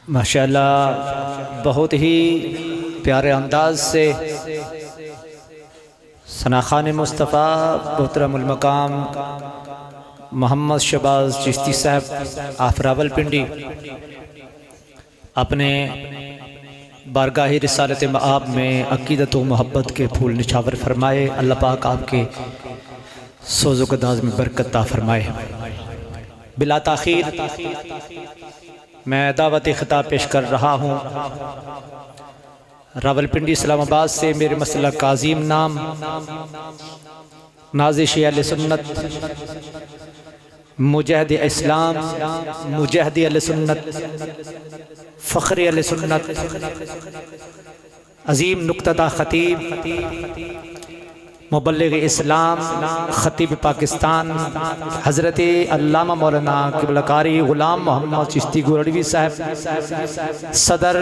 ماشاءاللہ بہت ہی پیارے انداز سے ثناخان مصطفیٰ محترم المقام محمد شہباز چشتی صاحب آف راولپنڈی اپنے بارگاہ رسالت مآب میں عقیدت و محبت کے پھول نچھاور فرمائے۔ اللہ پاک آپ کے سوز و گداز میں برکت عطا فرمائے۔ بلا تاخیر میں دعوت خطاب پیش کر رہا ہوں۔ راولپنڈی اسلام آباد سے میرے مسلک کا عظیم نام نازش اہل سنت، مجاہد اسلام، مجاہد اہل سنت، فخر اہل سنت، عظیم نقطہ خطیب، مبلغ اسلام، خطیب پاکستان، حضرت علامہ مولانا قبلہ قاری غلام محمد چشتی گورڑوی صاحب، صدر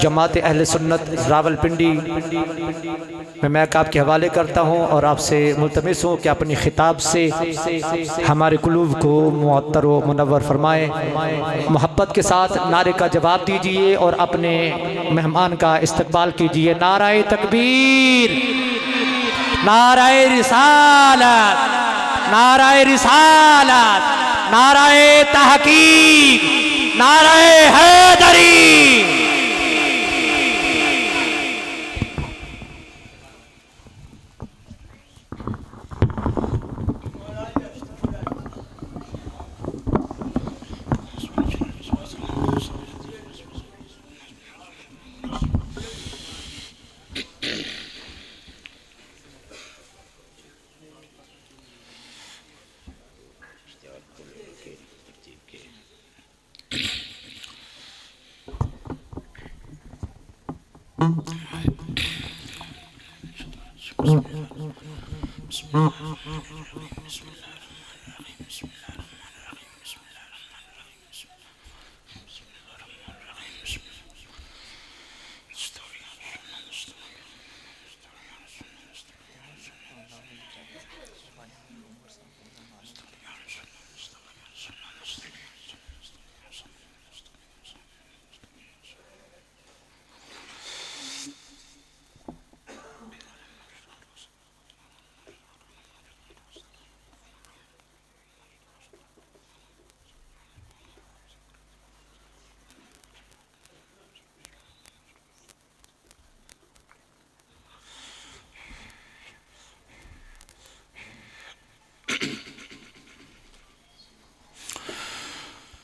جماعت اہل سنت راولپنڈی میں میک آپ کے حوالے کرتا ہوں اور آپ سے ملتمس ہوں کہ اپنی خطاب سے ہمارے قلوب کو معطر و منور فرمائیں۔ محبت کے ساتھ نعرے کا جواب دیجئے اور اپنے مہمان کا استقبال کیجئے۔ نعرہ تکبیر، نعرہ رسالت، نعرہ رسالت، نعرہ تحقیق، نعرہ حیدری۔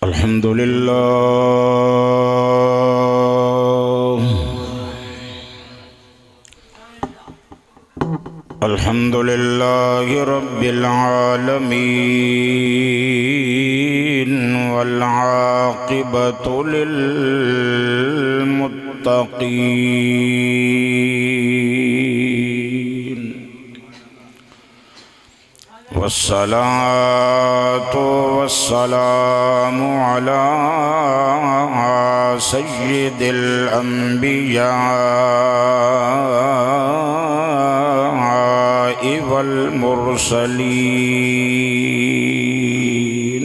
الحمدللہ الحمدللہ رب العالمین والعاقبۃ للمتقین والصلاة والسلام على سید الانبیاء والمرسلین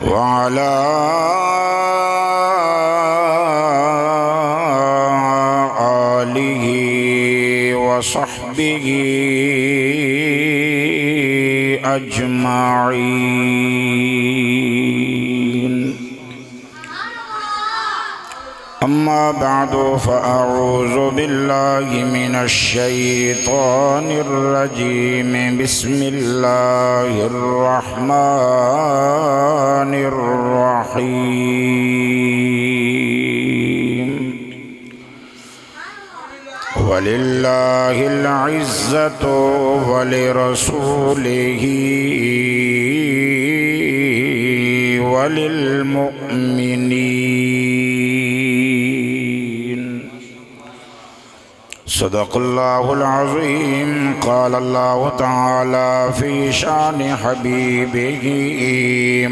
وعلى آلہ وصحبہ اجمعین۔ اما بعد فاعوذ باللہ من الشیطان الرجیم۔ بسم اللہ الرحمن الرحیم۔ وَلِلَّهِ الْعِزَّةُ وَلِرَسُولِهِ وَلِلْمُؤْمِنِينَ۔ صدق اللہ العظیم۔ قال اللہ تعالی فی شان حبیبہ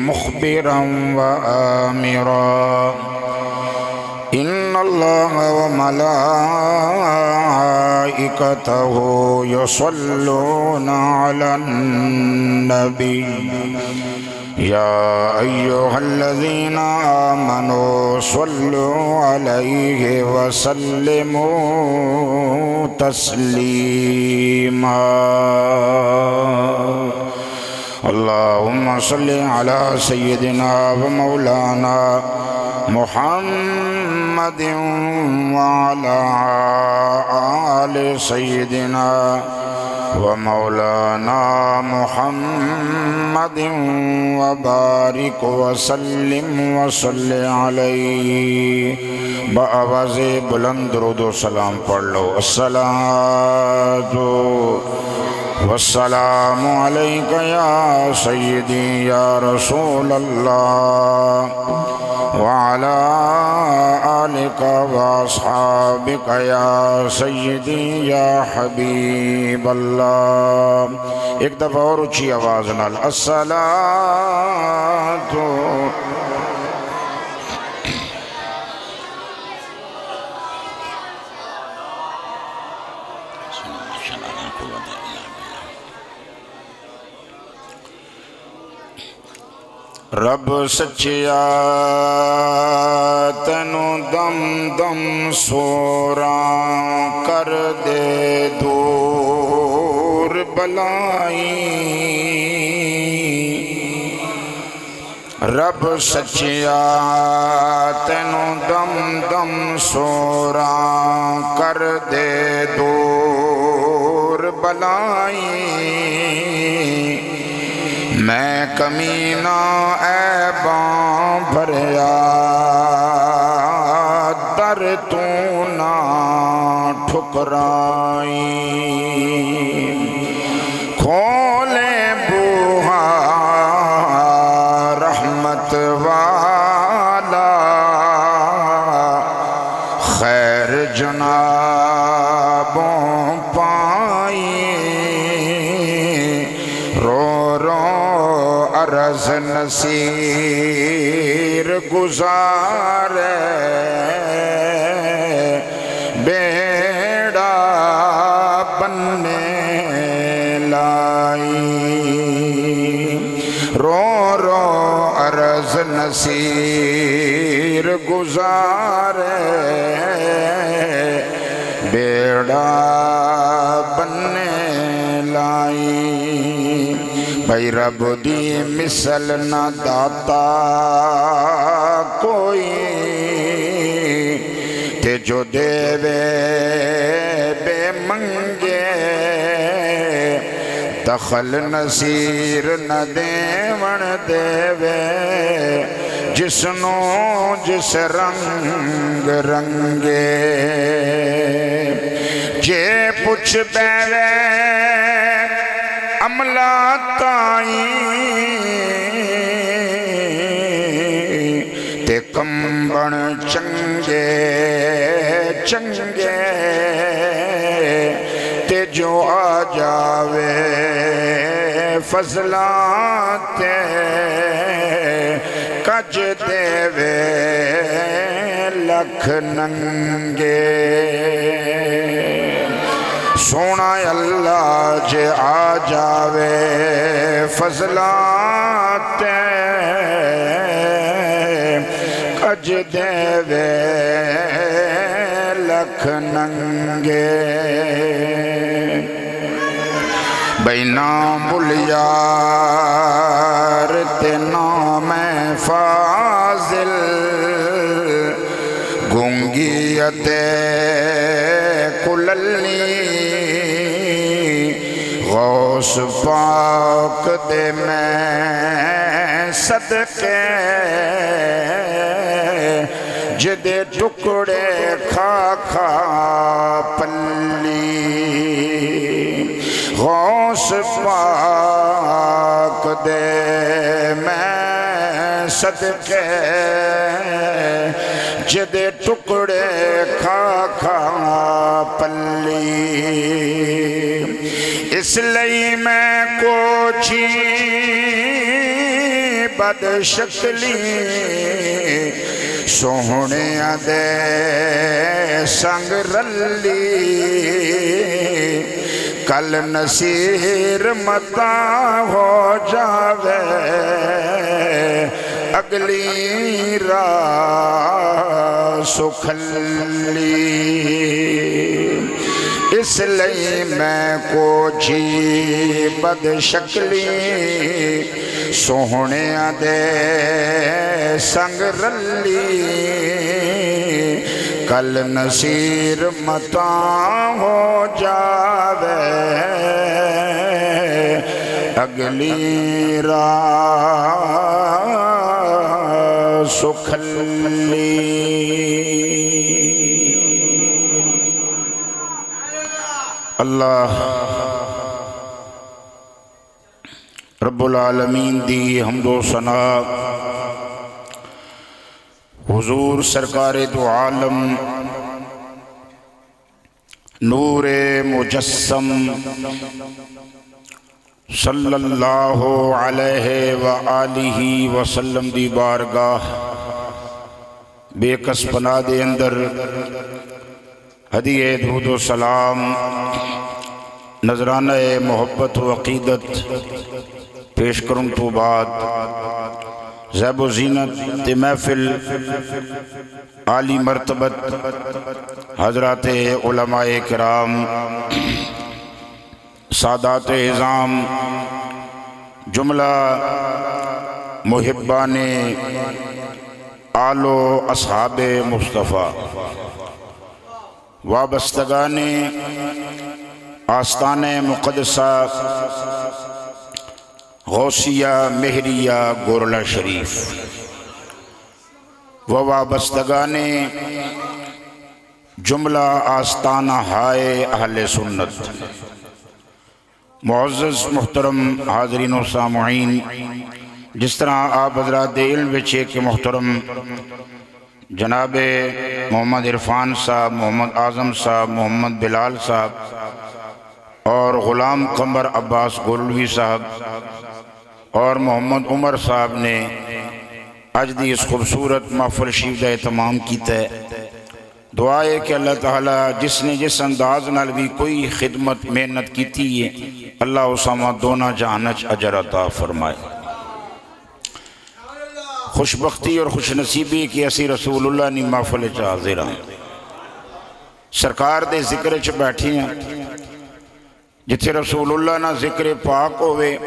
مخبرا وآمرا۔ إن الله وملائكته يصلون على النبي يا أيها الذين آمنوا صلوا عليه وسلموا تسليما اللهم صل على سيدنا ومولانا محمد وعلى آل سيدنا ومولانا محمد وبارك وسلم وصل عليه بآواز بلند درود و سلام پڑھ لو الصلاة والسلام عليك يا سيدي يا رسول الله وعلى آلك وأصحابك يا سيدي يا حبيب الله ایک دفعہ اور اچھی آواز نال الصلاة رب سچیا تینو دم دم سوراں کر دے دور بلائی رب سچیا تینو دم دم سوراں کر دے دور بلائی میں کمینہ عیباں بھریا در تو نہ ٹھکرائی کھولے بوہا رحمت والا خیر جنابوں پائی رو عرض نصیر گزارے بیڑا بننے لائی رو رو عرض نصیر گزارے بیڑا بننے لائی بھائی رب دی مثل نہ داتا کوئی تے جو دے وے بے منگے دخل نصیر نہ دیون دے وے جسنو جس رنگ رنگے جے پوچھ بیوے عملہ تائیں تے کمبن چنگے چنگے تے جو آ جاوے فضلان تے کج دے وے لکھ ننگے سونا اللہ جے آ جاوے فضلات کج دے وے لکھ ننگے بھئی نام الیار تے نام فاضل گنگیت کللی غوث پاک دے میں صدقے جدے ٹکڑے کھا کھا پلی غوث پاک دے میں صدقے جدے ٹکڑے کھا کھا پلی اس لئی میں کوچی بد شکلی سوہنیاں دے سنگ رلی کل نصیر متا ہو جاوے اگلی راہ سکھلی اس لئی میں کو جی بد شکلی سوہنیاں دے سنگ رلی کل نصیر متا ہو جاوے اگلی راہ سکھلی اللہ رب العالمین دی حمد و ثنا حضور سرکار دو عالم نور مجسم صلی اللہ علیہ وآلہ وسلم دی بارگاہ بے کس پناہ دے اندر ہدیہ درود و سلام نذرانہ محبت و عقیدت پیش کرن تو بعد زیب و زینت محفل عالی مرتبت حضرات علماء کرام سادات اعظام جملہ محبان آل و اصحاب مصطفیٰ وابستگان آستان مقدسہ غوثیہ مہریہ گورلا شریف وابستگان جملہ آستانہ ہائے اہل سنت معزز محترم حاضرین و سامعین جس طرح آپ حضرات علم بچے کے محترم جناب محمد عرفان صاحب، محمد اعظم صاحب، محمد بلال صاحب اور غلام قمر عباس گولوی صاحب اور محمد عمر صاحب نے آج دی اس خوبصورت محفل شریف دا اہتمام کیتا ہے۔ دعا ہے کہ اللہ تعالیٰ جس نے جس انداز نال بھی کوئی خدمت محنت کیتی ہے اللہ اسامہ دونا جہانچ اجر عطا فرمائے۔ خوش بختی اور خوش نصیبی کہ اسی رسول اللہ نے محفل حاضر ہیں، سرکار دے ذکر چ بیٹھے ہیں، جتھے رسول اللہ نہ ذکر پاک ہوئے،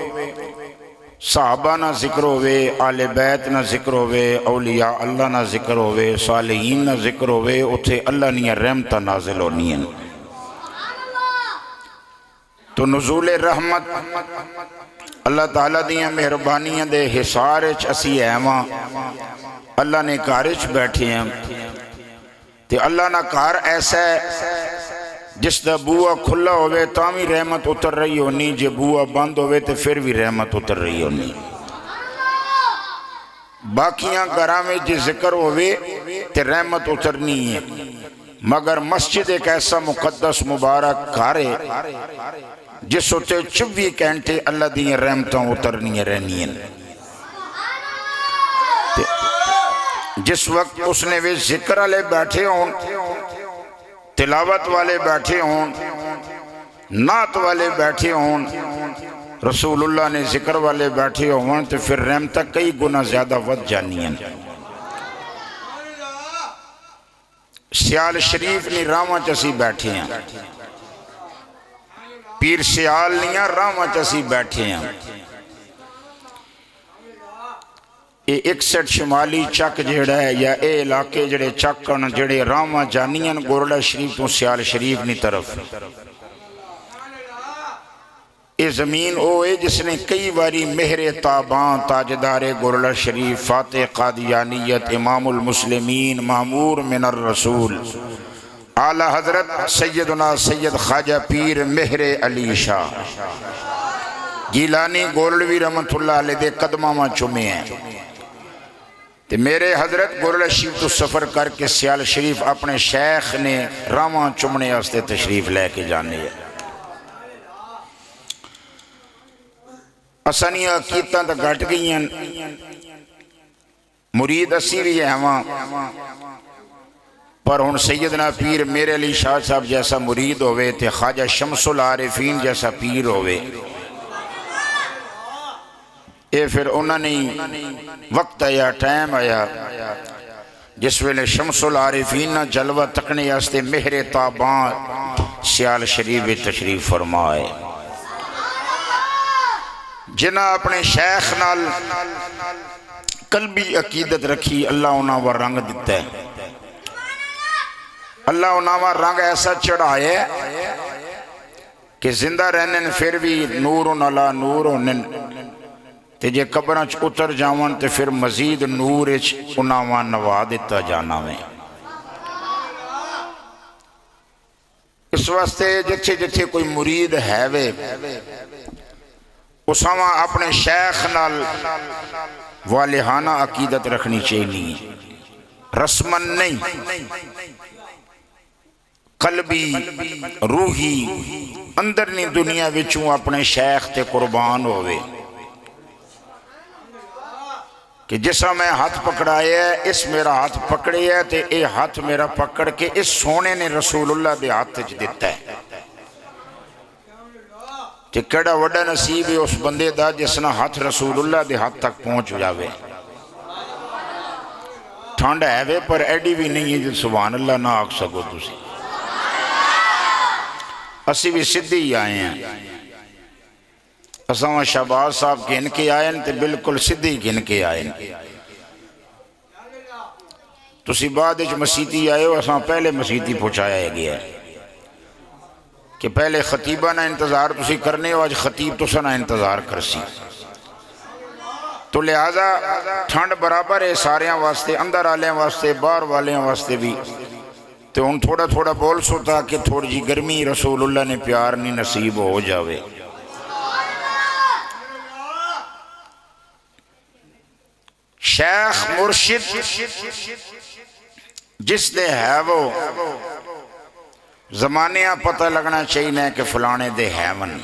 صحابہ نہ ذکر ہوئے، آل بیت نہ ذکر ہوئے، اولیاء اللہ نہ ذکر ہوئے، صالحین نہ ذکر ہوئے، اتھے اللہ نے رحمتہ نازل ہونی ہیں۔ تو نزول رحمت اللہ تعالیٰ دیاں مہربانیاں دے حسارچ اسی ایواں اللہ نے کارچ بیٹھے ہیں تے اللہ نہ کار ایسا ہے جس دا بوہ کھلا ہوئے تامی رحمت اتر رہی ہونی، جے بوہ بند ہوئے تے پھر بھی رحمت اتر رہی ہونی۔ باقیاں گھراں میں جے ذکر ہوئے تے رحمت اترنی ہے، مگر مسجد ایک ایسا مقدس مبارک گھر ہے جس ہوتے 24 گھنٹے اللہ دی رحمتوں اترنی رہنی ہیں۔ جس وقت اس نے وہ ذکر والے بیٹھے ہوں، تلاوت والے بیٹھے ہوں، نعت والے بیٹھے ہوں، رسول اللہ نے ذکر والے بیٹھے ہوں تو پھر رحمتہ کئی گنا زیادہ ود جانی ہیں۔ سیال شریف نے راما چسی بیٹھے ہیں، پیر سیال نیاں راما چسی بیٹھے ہیں۔ یہ 61 شمالی چک جڑا ہے یا اے علاقے جڑے چکن جڑے راما جانیاں گورلا شریف تو سیال شریف نی طرف، یہ زمین ہوئے جس نے کئی باری مہر تابان تاجدار گورلا شریف فاتح قادیانیت امام المسلمین معمور من الرسول اعلی حضرت سیدنا سید خواجہ پیر مہر علی شاہ گیلانی گولوی رحمت اللہ علیہ دے قدمہ ماں چمے ہیں۔ تے میرے حضرت گورلا شریف تو سفر کر کے سیال شریف اپنے شیخ نے راما چمنے ہستے تشریف لے کے جانے ہیں۔ اسانیاں کیتاں تا گھٹ گئی ہیں، مرید اسی بھی ہے ہاں، پر ہن سیدنا پیر میرے علی شاہ صاحب جیسا مرید ہوئے تے خواجہ شمس العارفین جیسا پیر ہوئے، اے پھر انہوں نے وقت آیا، ٹائم آیا جس ویلے شمس العارفین نہ جلوہ تکنے آستے مہر تابان سیال شریف تشریف فرمائے، جنہ اپنے شیخ نال قلبی عقیدت رکھی، اللہ انہاں وہ رنگ دیتا ہے، اللہ انہاں وہ رنگ ایسا چڑھائے کہ زندہ رہنے پھر بھی نور نلا نور ہونے تے جے قبریں اتر جاون تے پھر مزید نور انہاں نوا دیتا جانا میں۔ اس واسطے جتھے جتھے کوئی مرید ہے وے اساں اپنے شیخ نال والہانہ عقیدت رکھنی چاہیے، رسمن نہیں، قلبی روحی اندرنی دنیا وچوں اپنے شیخ تے قربان ہوئے کہ جسا میں ہاتھ پکڑائے ہے اس میرا ہاتھ پکڑے ہے تے اے ہاتھ میرا پکڑ کے اس سونے نے رسول اللہ دے ہاتھ تج دیتا ہے کہ کڑا وڈا نصیب ہے اس بندے دا جسنا ہاتھ رسول اللہ دے ہاتھ تک پہنچ جاوے، ٹھانڈ ہے وے پر ایڈی بھی نہیں ہے جو سبحان اللہ نہ آکھ سکو تسی، اسی بھی صدی ہی آئے ہیں، اساں شہباز صاحب گھن کے آئے ہیں تے بالکل صدی گھن کے آئے ہیں، تسی بعد اچھ مسیطی آئے ہو، اساں پہلے مسیطی پہنچایا گیا ہے کہ پہلے خطیبہ نہ انتظار تسی کرنے ہو، آج خطیب تو سنا انتظار کرسی، تو لہذا ٹھنڈ برابر ہے ساریاں واسطے، اندر آلیاں واسطے، باہر والیاں واسطے بھی، تو ان تھوڑا تھوڑا بول سوتا کہ تھوڑی جی گرمی رسول اللہ نے پیار نہیں نصیب ہو جاوے۔ شیخ مرشد جس دے ہے وہ زمانیاں پتہ لگنا چاہیے کہ فلانے دے ہے من،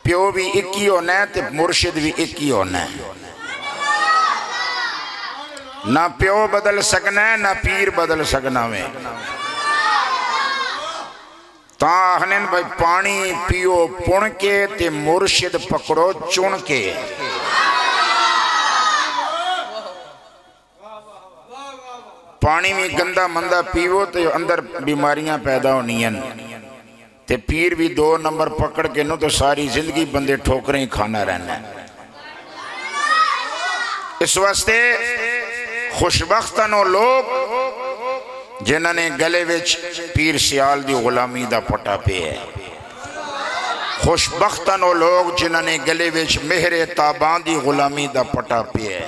پیو بھی ایک ہی ہونا ہے تے مرشد بھی ایک ہی ہونا ہے، نہ پیو بدل سکنا ہے نہ پیر بدل سکنا میں، تاں آخنین بھائی پانی پیو پن کے تے مرشد پکڑو چن کے، پانی میں گندہ مندہ پیو تے اندر بیماریاں پیدا ہونی ہیں، تے پیر بھی 2 نمبر پکڑ کے نو تو ساری زندگی بندے ٹھوکریں کھانا رہنا ہے۔ اس واسطے خوشبختانو لوگ جنہوں نے گلے وچ پیر سیال دی غلامی دا پٹا پہ ہے، خوشبختانو لوگ جنہوں نے گلے وچ مہر تابان دی غلامی دا پٹا پہ ہے،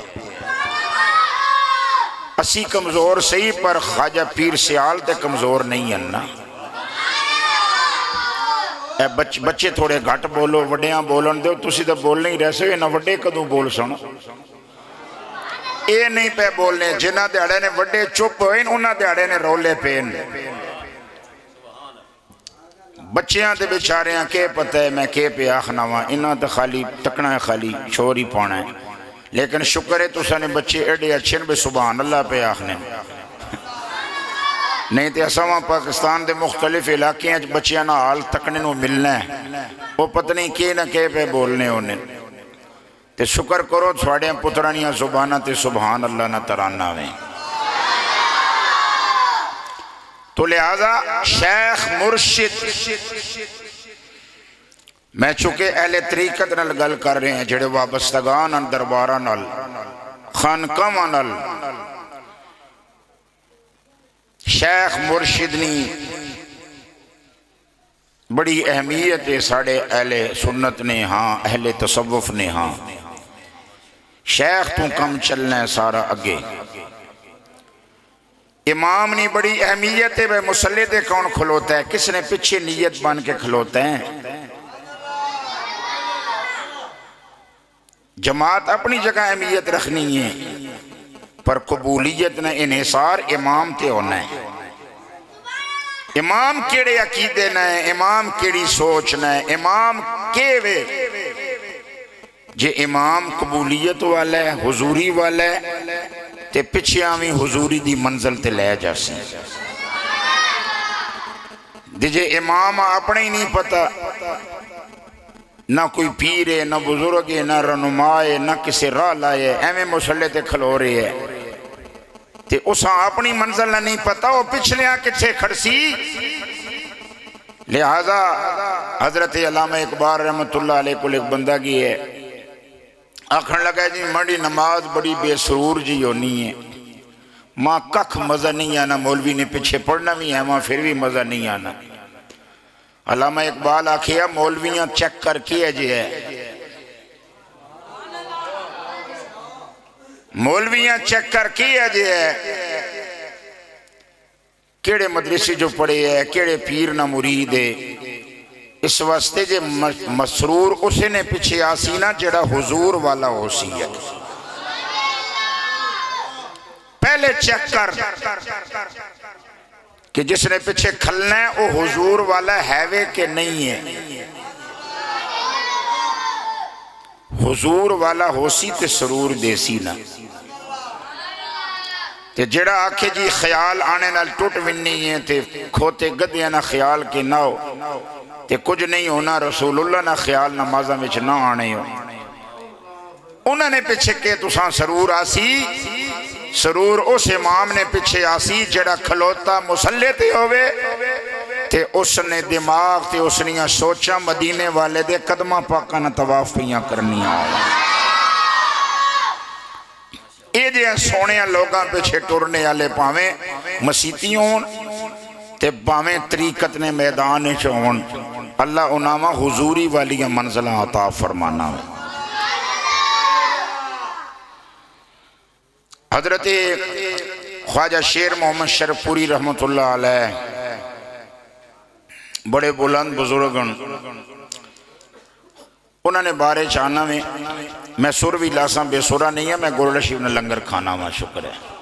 اسی کمزور سہی پر خواجہ پیر سیال تے کمزور نہیں ہے نا، اے بچے تھوڑے گھٹ بولو وڈیاں بولن دو، تسی تو بول نہیں رہ سکے نہ وڈے کدوں بول سنو، اے نہیں پہ بولنے، جنہ دیاڑے نے وڈے چپ ہوئے انہاں دیاڑے نے رولے پین، بچیاں تے بیچاریاں کے پتہ ہے میں کے پہ آخنا ہوا، انہاں تے خالی تکنا ہے خالی چھوڑی پانا ہے، لیکن شکر ہے تو سانے بچے ایڈے اچھے بے سبحان اللہ پہ آخنے، نہیں تے اساں پاکستان دے مختلف علاقے ہیں بچیاں نہ حال تکنے نو ملنا ہے، وہ پتہ نہیں کے نہ کے پہ بولنے ہونے، تے شکر کرو تھوڑے پترانیاں زبانہ تے سبحان اللہ نہ ترانہ میں۔ تو لہذا شیخ مرشد میں چکے اہل طریقت نال گل کر رہے ہیں جڑے وابستگان ان دربارہ نال خانقاہ نال، شیخ مرشد نی بڑی اہمیت ہے ساڑھے اہل سنت نے ہاں، اہل تصوف نے ہاں، شیخ تو کم چلنا ہے سارا اگے، امام نے بڑی اہمیت ہے، مسلح دے کون کھلوتا ہے، کس نے پچھے نیت بان کے کھلوتا ہے، جماعت اپنی جگہ اہمیت رکھنی ہے پر قبولیت نے انحصار امام تے ہونا ہے، امام کیڑے عقیدے نہ ہے، امام کیڑی سوچ نہ ہے، امام کے وے جے امام قبولیت والا ہے حضوری والا ہے تے پچھیاں بھی حضوری دی منزل تے لے جاسی جے امام اپنے ہی نہیں پتا نہ کوئی پیر ہے نہ بزرگ ہے نہ رہنما ہے نہ کسی راہ لائے ایویں مسلے تے کھلو رہے ہے تے اساں اپنی منزل نہ نہیں پتا وہ پچھلیاں کچھے کھڑسی لہذا حضرت علامہ اقبال رحمت اللہ علیہ کو ایک بندہ کی ہے آکھن لگا جی مڑی نماز بڑی بے سرور جی ہونی ہے ماں ککھ مزہ نہیں آنا مولوی نے پیچھے پڑھنا بھی ہے ماں پھر بھی مزہ نہیں آنا علامہ اقبال آکھیا مولویاں چیک کر کے جی ہے مولویاں چیک کر کے جی ہے کیڑے مدرسے جو پڑھے ہے کیڑے پیر نہ مرید ہے اس واسطے جے مسرور اسے نے پیچھے آسی نا جڑا حضور والا ہو سی ہے پہلے چیک کر کہ جس نے پیچھے کھلنا ہے وہ حضور والا ہے وے کہ نہیں ہے حضور والا ہو سی تے سرور دے سی نا تے جڑا آکھے جی خیال آنے نال ٹوٹ وننی ہے تے کھوتے گدیاں نہ خیال کے نہ ہو تے کچھ نہیں ہونا رسول اللہ نہ خیال نمازہ میں نہ آنے ہو انہوں نے پیچھے کہ تساں سرور آسی سرور اس امام نے پیچھے آسی جڑا کھلوتا مسلے تے ہوئے تے اس نے دماغ تے اس نے سوچا مدینے والے دے قدمہ پاکا نہ طواف پیاں کرنی آؤں اے جے سونے لوگاں پیچھے ٹورنے والے پاویں مسیتی ہون تے پاویں طریقت نے میدان چون اللہ انامہ حضوری والی منزلہ عطا فرمانا ہے حضرت خواجہ شیر محمد شرف پوری رحمت اللہ علیہ بڑے بلند بزرگن انہوں نے بارے چاہنا میں سر بھی لاساں بے سرہ نہیں ہے میں گورلہ شیف نے لنگر کھانا ہوا شکر ہے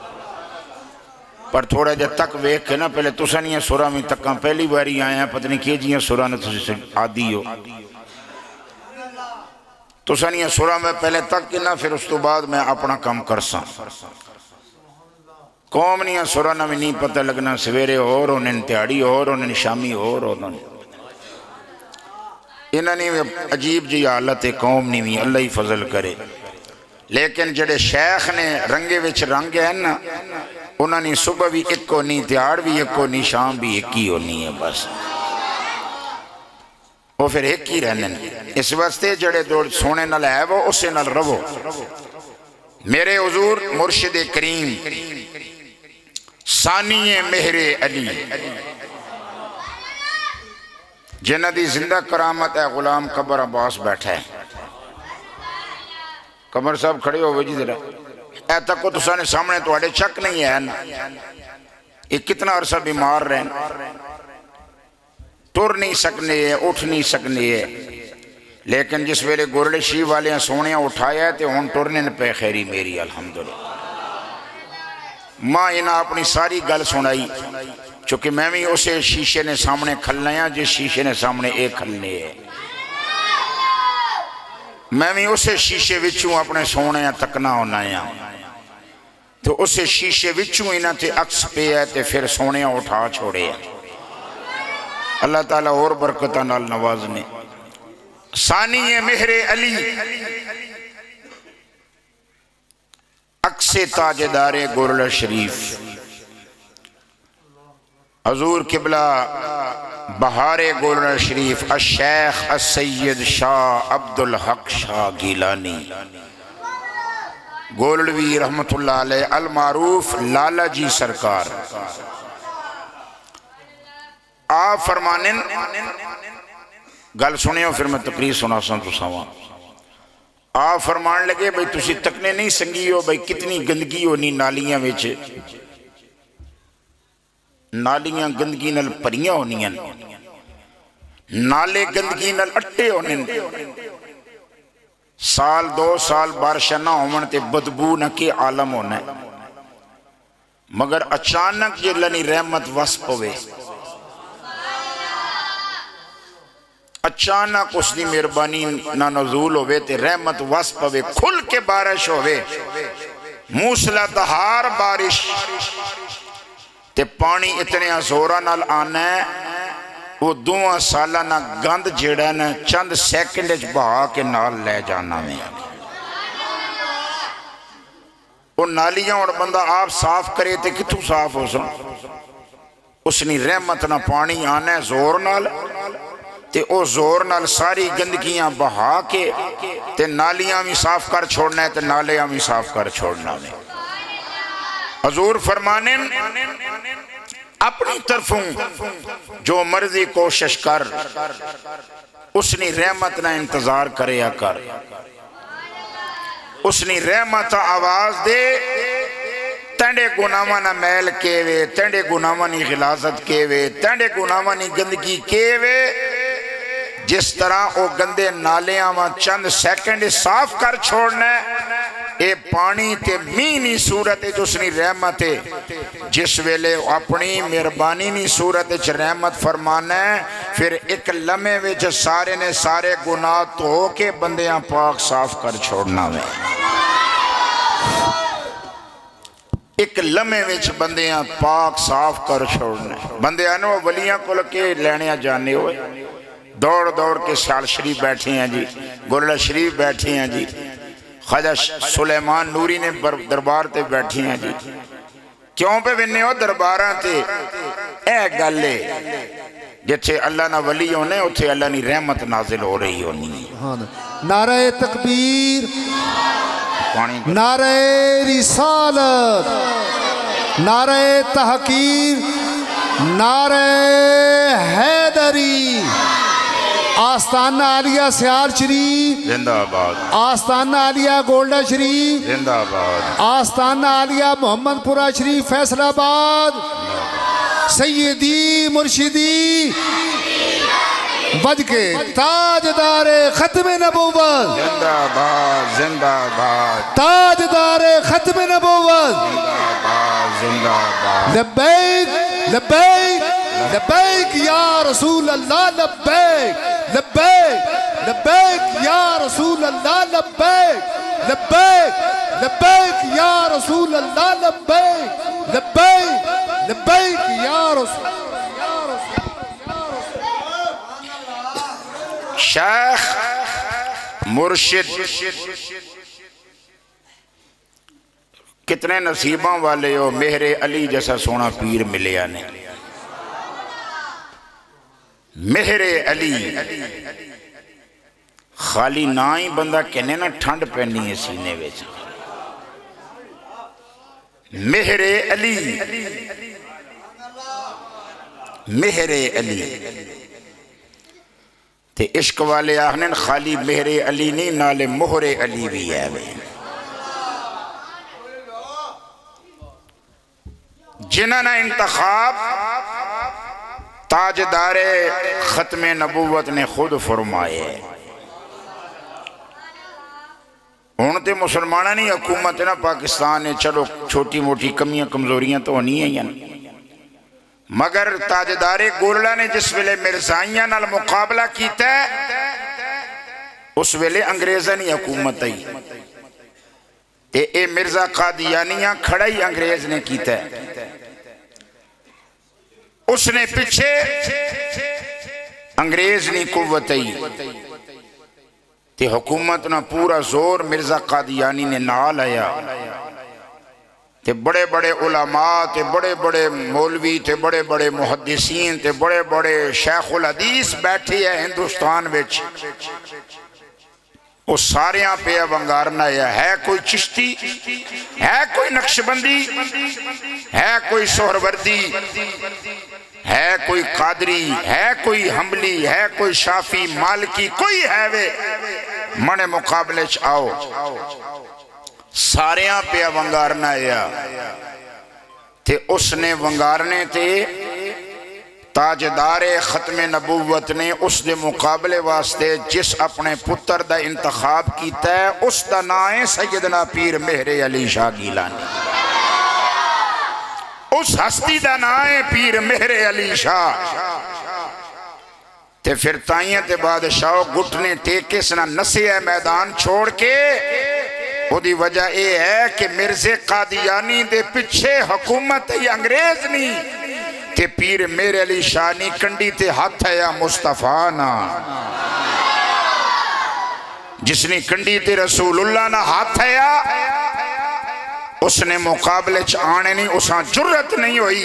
پر تھوڑا جا تک ویک کے نا پہلے تسا نہیں ہے سرہ میں تکاں پہلی باری آئے ہیں پتہ نہیں کیے جی ہیں سرہ نے تسی سے عادی ہو تسا نہیں ہے سرہ میں پہلے تک کے نا پھر اس تو بعد میں اپنا کام کرساں قوم نہیں ہے سرہ نہ میں نہیں پتہ لگنا سویرے اور انہیں تیاڑی اور انہیں شامی اور انہیں انہوں نے عجیب جی حالت قوم نہیں بھی اللہ ہی فضل کرے لیکن جڑے شیخ نے رنگے وچ رنگ ہے نا انہوں نے صبح بھی ایک کو نہیں تیاڑ بھی ایک کو نہیں شام بھی ایک ہی ہونی ہے بس وہ پھر ایک ہی رہنے اس واسطے جڑے دور سونے نہ لائے وہ اسے نہ رو میرے حضور مرشد کریم ثانی مہر علی جنہ دی زندہ کرامت ہے غلام قبر عباس بیٹھا ہے قبر صاحب کھڑے ہوئے جی ذرا اے تک کو تسا نے سامنے تو اڑے چک نہیں ہے نا یہ کتنا عرصہ بیمار رہے ٹر نہیں سکنے ہے اٹھ نہیں سکنے ہے لیکن جس ویلے گورلے شیو والے ہیں سونے اٹھایا ہے تے ہون ٹرنے پہ خیری میری الحمدللہ ماں انہاں اپنی ساری گل سنائی چونکہ میں بھی اسے شیشے نے سامنے کھلنا ہے جس شیشے نے سامنے ایک کھلنے ہے میں بھی اسے شیشے وچوں اپنے سونے تکنا ہونا ہے تو اسے شیشے وچوں انہاں تے عکس پہ ہے تے پھر سونے اٹھا چھوڑے ہے اللہ تعالیٰ اور برکتہ نال نوازنے ثانی مہر علی عکس تاجدار گورلہ شریف حضور قبلہ بہار گورلہ شریف الشیخ السید شاہ عبدالحق شاہ گیلانی گولڑوی رحمت اللہ علیہ المعروف لالا جی سرکار آپ فرمانن گل سنے ہو پھر میں تقریر سنا سن تو سوا آپ فرمان لگے بھئی تسی تکنے نہیں سنگی ہو بھئی کتنی گندگی ہونی نالیاں ویچے نالیاں گندگی نال پریاں ہونی ہیں نالے گندگی نال اٹھے ہونے سال دو سال بارشہ نہ ہومن تے بدبو نہ کے عالم ہونے مگر اچانک یہ لنی رحمت وسپ ہوئے اچانک اس دی مہربانی نہ نزول ہوئے تے رحمت وس پوے کھل کے بارش ہوئے موسلا دہار بارش تے پانی اتنے زورا نال آنا ہے وہ 2 سالہ نہ گند جیڑا نا چند سیکنڈ بہا کے نال لے جانا میں وہ نالیاں اور بندہ آپ صاف کرے تے کتوں صاف ہو سن اس نے رحمت نہ پانی آنا ہے زور نال تے او زور نال ساری گندگیاں بہا کے تے نالیاں بھی صاف کر چھوڑنا ہے تے نالیاں بھی صاف کر چھوڑنا ہے حضور فرمانے اپنی طرفوں جو مرضی کوشش کر اس نے رحمت نہ انتظار کرے یا کر اس نے رحمت آواز دے تینڈے گناہاں نہ میل کیوے تینڈے گناہاں نی غلاظت کیوے تینڈے گناہاں نی گندگی کیوے جس طرح او گندے نالیاں وہاں چند سیکنڈ صاف کر چھوڑنا ہے اے پانی تے مینی صورت جس نی رحمت ہے جس ویلے اپنی مہربانی نی صورت رحمت فرمانا ہے پھر ایک لمحے وچ سارے نے سارے گناہ تو کے بندیاں پاک صاف کر چھوڑنا ہے ایک لمحے وچ بندیاں پاک صاف کر چھوڑنا ہے بندیاں نو ولیاں کو لکے لینے جانے ہوئے دوڑ دوڑ کے سال شریف بیٹھے ہیں جی گولڑا شریف بیٹھے ہیں جی خواجہ سلیمان نوری نے دربار تے بیٹھے ہیں جی کیوں پہ بننے ہو درباراں تے اے گلے جتھے اللہ نہ ولی ہونے اتھے اللہ نی رحمت نازل ہو رہی ہونی نعرہ تکبیر نعرہ رسالت نعرہ تحقیر نعرہ حیدری آستانہ عالیہ سیال شریف زندہ آباد آستانہ عالیہ گولڈا شریف زندہ آباد آستانہ عالیہ محمد پورہ شریف فیصل آباد سیدی مرشدی بج کے تاجدار ختم نبوت زندہ آباد زندہ آباد تاجدار ختم نبوت زندہ آباد لبیک لبیک لبیک یا رسول اللہ لبیک لبیک لبیک یا رسول اللہ لبیک لبیک لبیک یا رسول اللہ لبیک لبیک لبیک یا رسول شیخ مرشد کتنے نصیباں والے ہو مہر علی جیسا سونا پیر ملیا نے مہر علی خالی نہ ہی بندہ کہنے نا ٹھنڈ پہنی ہے سینے ویچ مہر علی مہر علی تے عشق والے آہنن خالی مہر علی نہیں نالے مہر علی بھی ہے جنہاں انتخاب تاجدار ختم نبوت نے خود فرمائے ہونتے مسلمانہ نہیں حکومت نا پاکستان نے چلو چھوٹی موٹی کمیاں کمزوریاں تو نہیں ہیں یعنی مگر تاجدار گولڑا نے جس ویلے مرزائیاں نال مقابلہ کیتا ہے اس ویلے انگریزہ نہیں حکومت آئی اے مرزا قادیانیاں کھڑا ہی انگریز نے کیتا ہے اس نے پچھے انگریز نے قوت آئی تے حکومت نہ پورا زور مرزا قادیانی نے نال آیا تے بڑے بڑے علماء تے بڑے بڑے مولوی تے بڑے بڑے محدثین تے بڑے بڑے شیخ الحدیث بیٹھے ہیں ہندوستان وچ وہ ساریاں پہ ونگارنا ہے کوئی چشتی ہے کوئی نقشبندی ہے کوئی سہروردی ہے کوئی قادری ہے کوئی حملی ہے کوئی شافی مالکی کوئی ہے وے منے مقابلے آؤ ساریاں پہ ونگارنا تے اس نے ونگارنے تے تاجدار ختم نبوت نے اس دے مقابلے واسطے جس اپنے پتر دا انتخاب کیتا ہے اس دا نام سیدنا پیر مہر علی شاہ گیلانی اس ہستی دا نام پیر مہر علی شاہ تے پھر تائیں تے بادشاہ گھٹنے ٹیکے سنا نسے ہے میدان چھوڑ کے. وہ دی وجہ یہ ہے کہ مرزے قادیانی دے پچھے حکومت ہی انگریز نہیں تے پیر میرے علی شانی کنڈی تے ہاتھ ہے یا مصطفیٰ نا. جس نے کنڈی تے رسول اللہ نا ہاتھ ہے یا اس نے مقابلے آنے نہیں، اساں جرت نہیں ہوئی.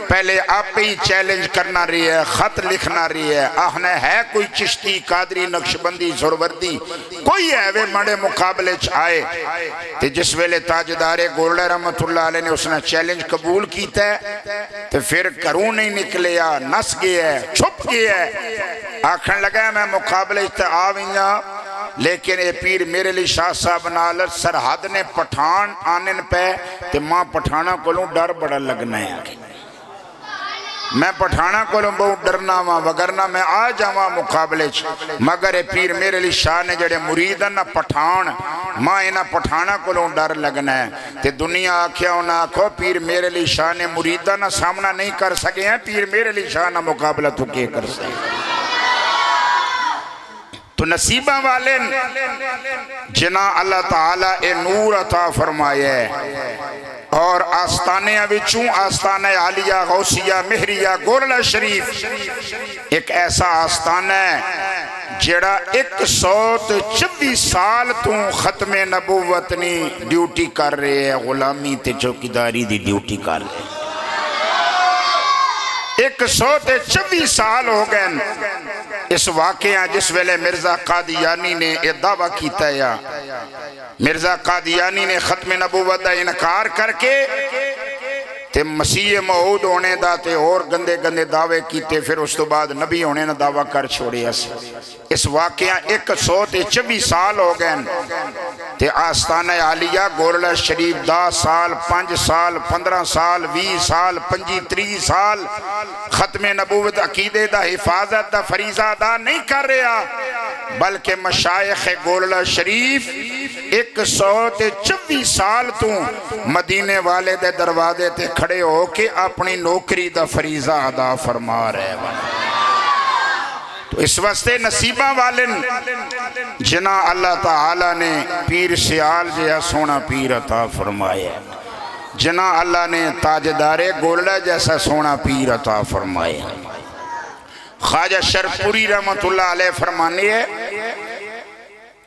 پہلے آپ ہی چیلنج کرنا رہی ہے، خط لکھنا رہی ہے. آہنے ہے کوئی چشتی قادری نقشبندی زروردی کوئی ہے وہ مڑے مقابلے آئے. تے جس ویلے تاجدار گولڈا رحمت اللہ علیہ نے اس نے چیلنج قبول کیتا ہے تے پھر کروں نہیں نکلیا، نس گیا ہے، چھپ گیا ہے. آکھن لگا میں مقابلے تے آویاں، لیکن اے پیر میرے لی شاہ صاحب نالر سرحد نے پٹھان آنن پہ تے ماں پٹھانا کولوں ڈر بڑا لگنا ہے. میں پٹھانا کولوں بہت ڈرنا ہوا وگرنا میں آ جاواں مقابلے مگر اے پیر میرے لی شاہ نے جڑے مریدن پٹھان ماں اینا پٹھانا کولوں ڈر لگنا ہے. تے دنیا آکھیا ہونا آکھو پیر میرے لی شاہ نے مریدن سامنا نہیں کر سکے ہیں، پیر میرے لی شاہ نہ مقابلہ تو کیے کر سکے. تو نصیبہ والے جنا اللہ تعالیٰ اے نور عطا فرمائے اور آستانے وچوں آستانہ عالیہ غوثیہ مہریہ گولڑا شریف ایک ایسا آستانہ ہے جڑا 124 سال تو ختم نبوت نی ڈیوٹی کر رہے ہیں، غلامی تے چوکیداری دی ڈیوٹی کر رہے ہیں. 124 سال ہو گئے اس واقعہ جس ویلے مرزا قادیانی نے یہ دعویٰ کیتا ہے. مرزا قادیانی نے ختم نبوت دا انکار کر کے تے مسیح موعود ہونے دا تے اور گندے گندے دعوے کیتے، پھر اس تو بعد نبی ہونے نا دعویٰ کر چھوڑے. اس واقعہ 124 سال ہو گئے تے آستانہ عالیہ گولڑا شریف 10 سال 5 سال 15 سال 20 سال 25 30 سال ختم نبوت عقیدے دا حفاظت دا فریضہ ادا نہیں کر رہا، بلکہ مشائخ گولڑا شریف 124 سال تو مدینے والے دے دروازے تے کھڑے ہو کے اپنی نوکری دا فریضہ ادا فرما رہے ہیں. تو اس واسطے نصیبہ والن جنا اللہ تعالیٰ نے پیر سیال جیسا سونا پیر عطا فرمایا، جنا اللہ نے تاجدار گولڑا جیسا سونا پیر عطا فرمایا. خواجہ شرپوری رحمت اللہ علیہ فرمانے ہے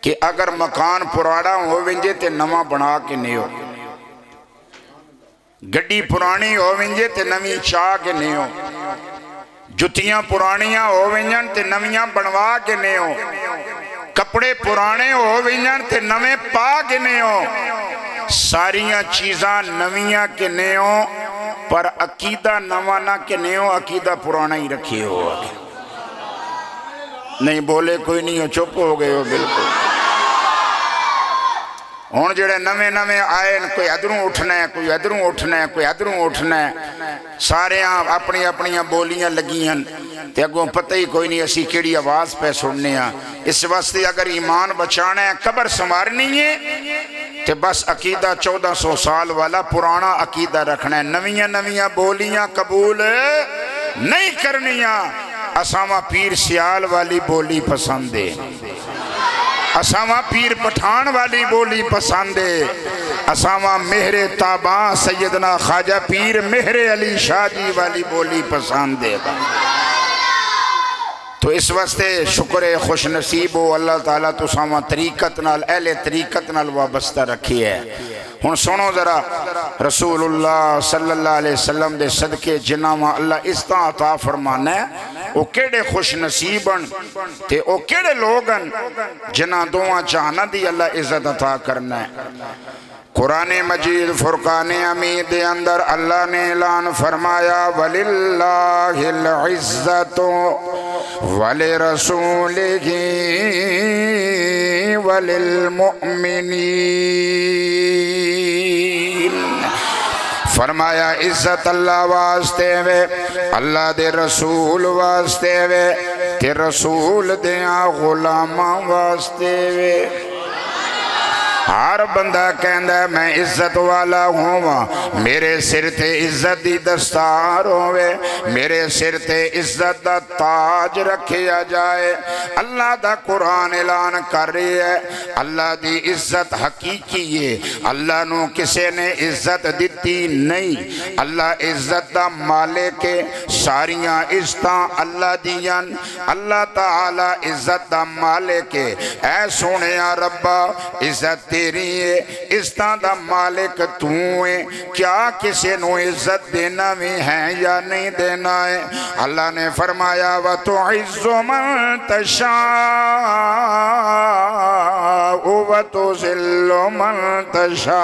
کہ اگر مکان پرانا ہو ونجے تے نواں بنا کے نہیں ہو، گڈی پرانی ہو ونجے تے نویں چاہ کے نہیں ہو، جتیاں پرانیاں ہو ونجن تے نویاں بنوا کے نہیں ہو، کپڑے پرانے ہو ونجن تے نویں پا کے نہیں ہو، ساریاں چیزاں نویاں کے نہیں ہو پر عقیدہ نوانا کے نہیں ہو، عقیدہ پرانا ہی رکھے ہو. نہیں بولے کوئی نہیں ہو، چپ ہو گئے ہو بالکل. ہون جڑے نوے نوے آئے کوئی ادھروں اٹھنا ہے، کوئی ادھروں اٹھنا ہے، کوئی ادھروں اٹھنا ہے، سارے اپنی اپنی بولیاں لگی ہیں تے اگوں پتہ ہی کوئی نہیں اسی کیڑی آواز پہ سننے ہیں. اس واسطے اگر ایمان بچانا ہے قبر سنوارنی ہے تے بس عقیدہ 1400 سال والا پرانا عقیدہ رکھنا ہے، نویاں نویاں بولیاں قبول نہیں کرنیاں. اساواں پیر سیال والی بولی پسند ہے، اساواں پیر پٹھان والی بولی پسند ہے، اساواں مہر تاباں سیدنا خواجہ پیر مہر علی شاہ جی والی بولی پسند ہے. تو اس واسطے شکر خوش نصیب ہو اللہ تعالیٰ تو ساواں طریقت نال اہل طریقت نال وابستہ رکھی ہے. ہن سنو ذرا رسول اللہ صلی اللہ علیہ وسلم دے صدقے جنہاں اللہ اس طرح عطا فرمانا ہے، وہ کیڑے خوش نصیبن تے وہ کیڑے لوگن جنہاں دعا چاہنا دی اللہ عزت عطا کرنا ہے. قرآن مجید فرقان حمید دے اندر اللہ نے اعلان فرمایا وَلِلَّهِ الْعِزَّةُ وَلِرَسُولِهِ وَلِلْمُؤْمِنِينَ. فرمایا عزت اللہ واسطے وے، اللہ دے رسول واسطے وے تے رسول دے غلاماں واسطے وے. ہر بندہ کہندا میں عزت والا ہوں، میرے سر تے عزت دی دستار ہوئے، میرے سر تے عزت دا تاج رکھیا جائے۔ اللہ دا قرآن اعلان کر رہی ہے اللہ دی عزت حقیقی ہے، اللہ نو کسے نے عزت دیتی نہیں، اللہ عزت دا مالک ہے، ساریاں عزتاں اللہ دیاں، اللہ تعالی عزت دا مالک ہے۔ اے سونیا ربا عزت تیری ہے، عزتاں دا مالک تو ہے، کیا کسی نو عزت دینا بھی ہے یا نہیں دینا ہے؟ اللہ نے فرمایا وَتُعِزُّ مَن تَشَاءُ وَتُذِلُّ مَن تَشَاءُ،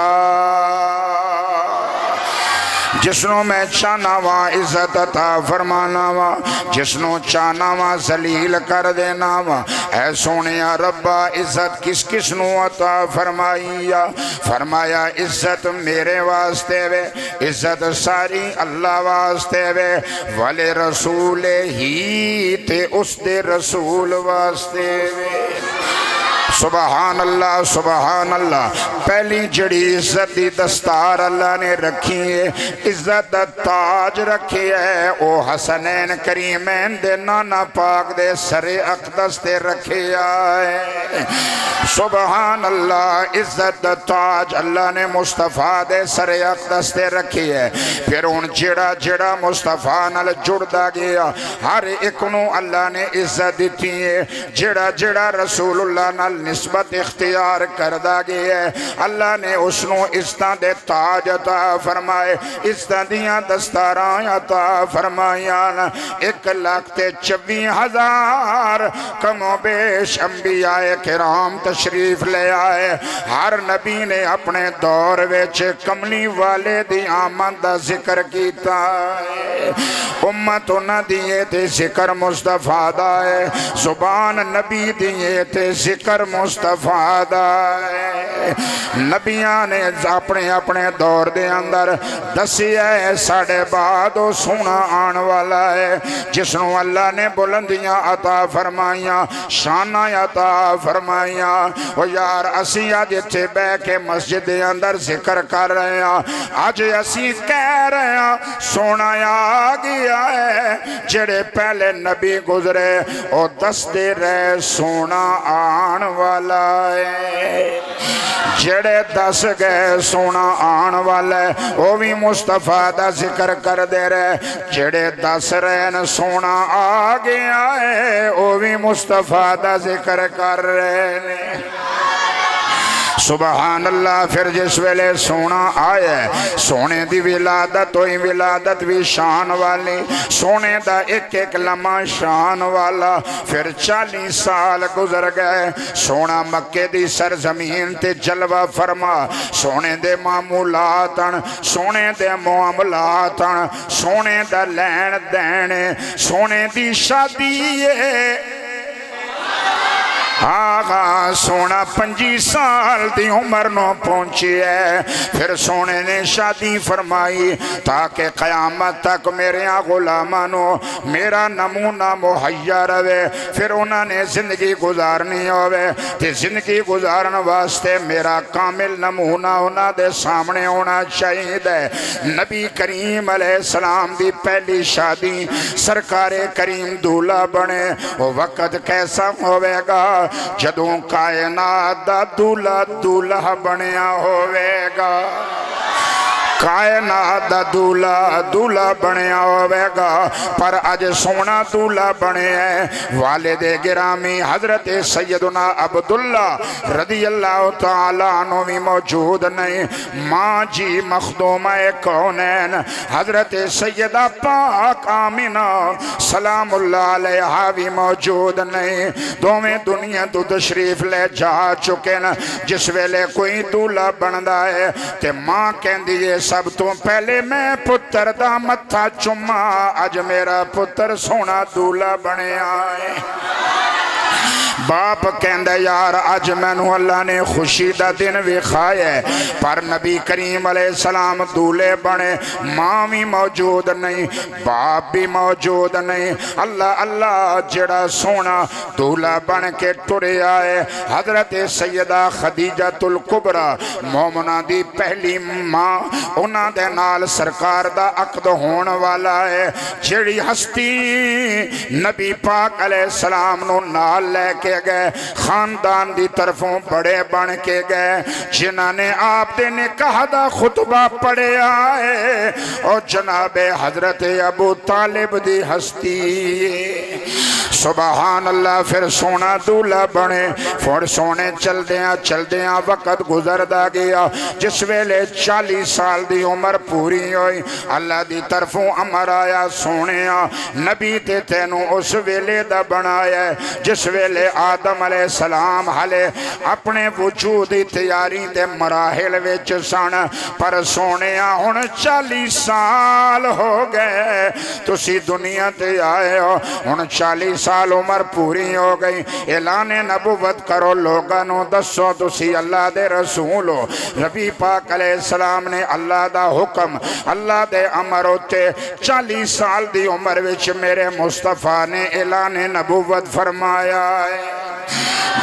جسنوں میں چاہنا وا عزت عطا فرمانا وا، جسنوں چاہنا وا ذلیل کر دینا وا۔ اے سونیا ربا عزت کس کس نو عطا فرمائیا؟ فرمایا عزت میرے واسطے وے، عزت ساری اللہ واسطے وے، والے رسول ہی تے اس دے رسول واسطے وے۔ سبحان اللہ سبحان اللہ۔ پہلی جڑی عزت دی دستار اللہ نے رکھی ہے، عزت دا تاج رکھی ہے، او حسنین کریمین دے نانا پاک دے سر اقدس تے رکھی ہے۔ سبحان اللہ، عزت دا تاج اللہ نے مصطفیٰ دے سر اقدس تے رکھی ہے۔ پھر ان جڑا جڑا مصطفیٰ نال جڑدا گیا ہر ایک نو اللہ نے عزت دیتی ہے، جڑا جڑا رسول اللہ نال نسبت اختیار کردہ گیا ہے اللہ نے اس نو عزتاں دے تاج عطا فرمائے، عزتاں دیاں دستاراں عطا فرمائیاں۔ 1,24,000 کم و بیش انبیاء کرام تشریف لے آئے، ہر نبی نے اپنے دور وچ کملی والے دی آمد دا ذکر کیتا ہے۔ امت نہ دیئے تے ذکر مصطفیٰ دا ہے، زبان نبی دیئے تے ذکر مصطفیٰ دا ہے۔ نبیاں نے اپنے اپنے دور دے اندر دسی ہے ساڑھے بعد وہ سونا آن والا ہے، جس نو اللہ نے بلندیاں عطا فرمائیاں، شانہ عطا فرمائیاں۔ وہ یار اسی آج اتھے بے کے مسجد دے اندر ذکر کر رہے ہیں، آج اسی کہہ رہے ہیں سونا آ گیا ہے، جڑے پہلے نبی گزرے او دس دے رہے سونا آن والا ہے، جڑے دس گئے سونا آن والا ہے، وہ بھی مصطفیٰ دا ذکر کر دے رہے، جڑے دس رہے سونا آ گیا ہے، وہ بھی مصطفیٰ دا ذکر کر رہے۔ سبحان اللہ۔ پھر جس ویلے سونا آئے، سونے دی ولادت ہوئی، ولادت بھی شان والی، سونے دا ایک ایک لمحہ شان والا۔ پھر 40 سال گزر گئے، سونا مکے دی سرزمین تے جلوہ فرما، سونے دے معمولاتن، سونے دے معاملاتن، سونے دا لین دینے، سونے دی شادی ہے۔ آغا سونا 25 سال دی عمر نو پہنچی ہے، پھر سونے نے شادی فرمائی تاکہ قیامت تک میرے غلامانو میرا نمونہ مہیا رہے۔ پھر انہوں نے زندگی گزارنی ہوئے، تے زندگی گزارن واسطے میرا کامل نمونہ انہوں دے سامنے ہونا چاہیے دے۔ نبی کریم علیہ السلام دی پہلی شادی سرکار کریم دولہ بنے، وہ وقت کیسا ہوئے گا جدوں کائنات دا دولہ دولہ بنیا ہوئے گا، کائنات دا دولہ دولہ بنیا ہوئے گا، پر اج سونا دولہ بنے ہیں۔ والد گرامی حضرت سیدنا عبداللہ رضی اللہ تعالیٰ عنہ بھی موجود نہیں، ماں جی مخدومہ کونین حضرت سیدہ پاک آمینہ سلام اللہ علیہ بھی موجود نہیں، دوویں دنیا تو تشریف لے جا چکے نا۔ جس ویلے کوئی دولہ بندہ ہے تے ماں کہندی سب تو پہلے میں پتر دا متھا چما، اج میرا پتر سونا دولہ بنے آئے۔ باپ کہندا یار اج مینوں اللہ نے خوشی دا دن وکھایا ہے، پر نبی کریم علیہ السلام دولے بنے، ماں بھی موجود نہیں، باپ بھی موجود نہیں۔ اللہ اللہ جڑا سونا دولا بن کے ٹرے آئے، حضرت سیدہ خدیجہ الکبریٰ مومنہ دی پہلی ماں، انہاں دے نال سرکار دا عقد ہون والا ہے، جڑی ہستی نبی پاک علیہ السلام نو نال لے کے گئے، خاندان دی طرفوں بڑے بن کے گئے، جنہاں نے آپ دے نکاح دا خطبہ پڑھے آئے، اور جناب حضرت ابو طالب دی ہستی سبحان اللہ۔ پھر سونا دولا بنے، پھر سونے چل دیاں وقت گزردا گیا، جس ویلے 40 سال دی عمر پوری ہوئی، اللہ دی طرفوں امر آیا سونیا نبی تے تینوں اس ویلے دا بنایا ہے جس ویلے آدم علیہ السلام حلے اپنے وجود تیاری تے مراحل وچ سن، پر سونیا ہن 40 سال ہو گئے تسی دنیا تے آئے ہو، ہن 40 سال عمر پوری ہو گئی، اعلان نبوت کرو، لوگانو دسو تسی اللہ دے رسول ہو۔ نبی پاک علیہ السلام نے اللہ دا حکم، اللہ دے امر ہوتے 40 سال دی عمر وچ میرے مصطفیٰ نے اعلان نبوت فرمایا ہے۔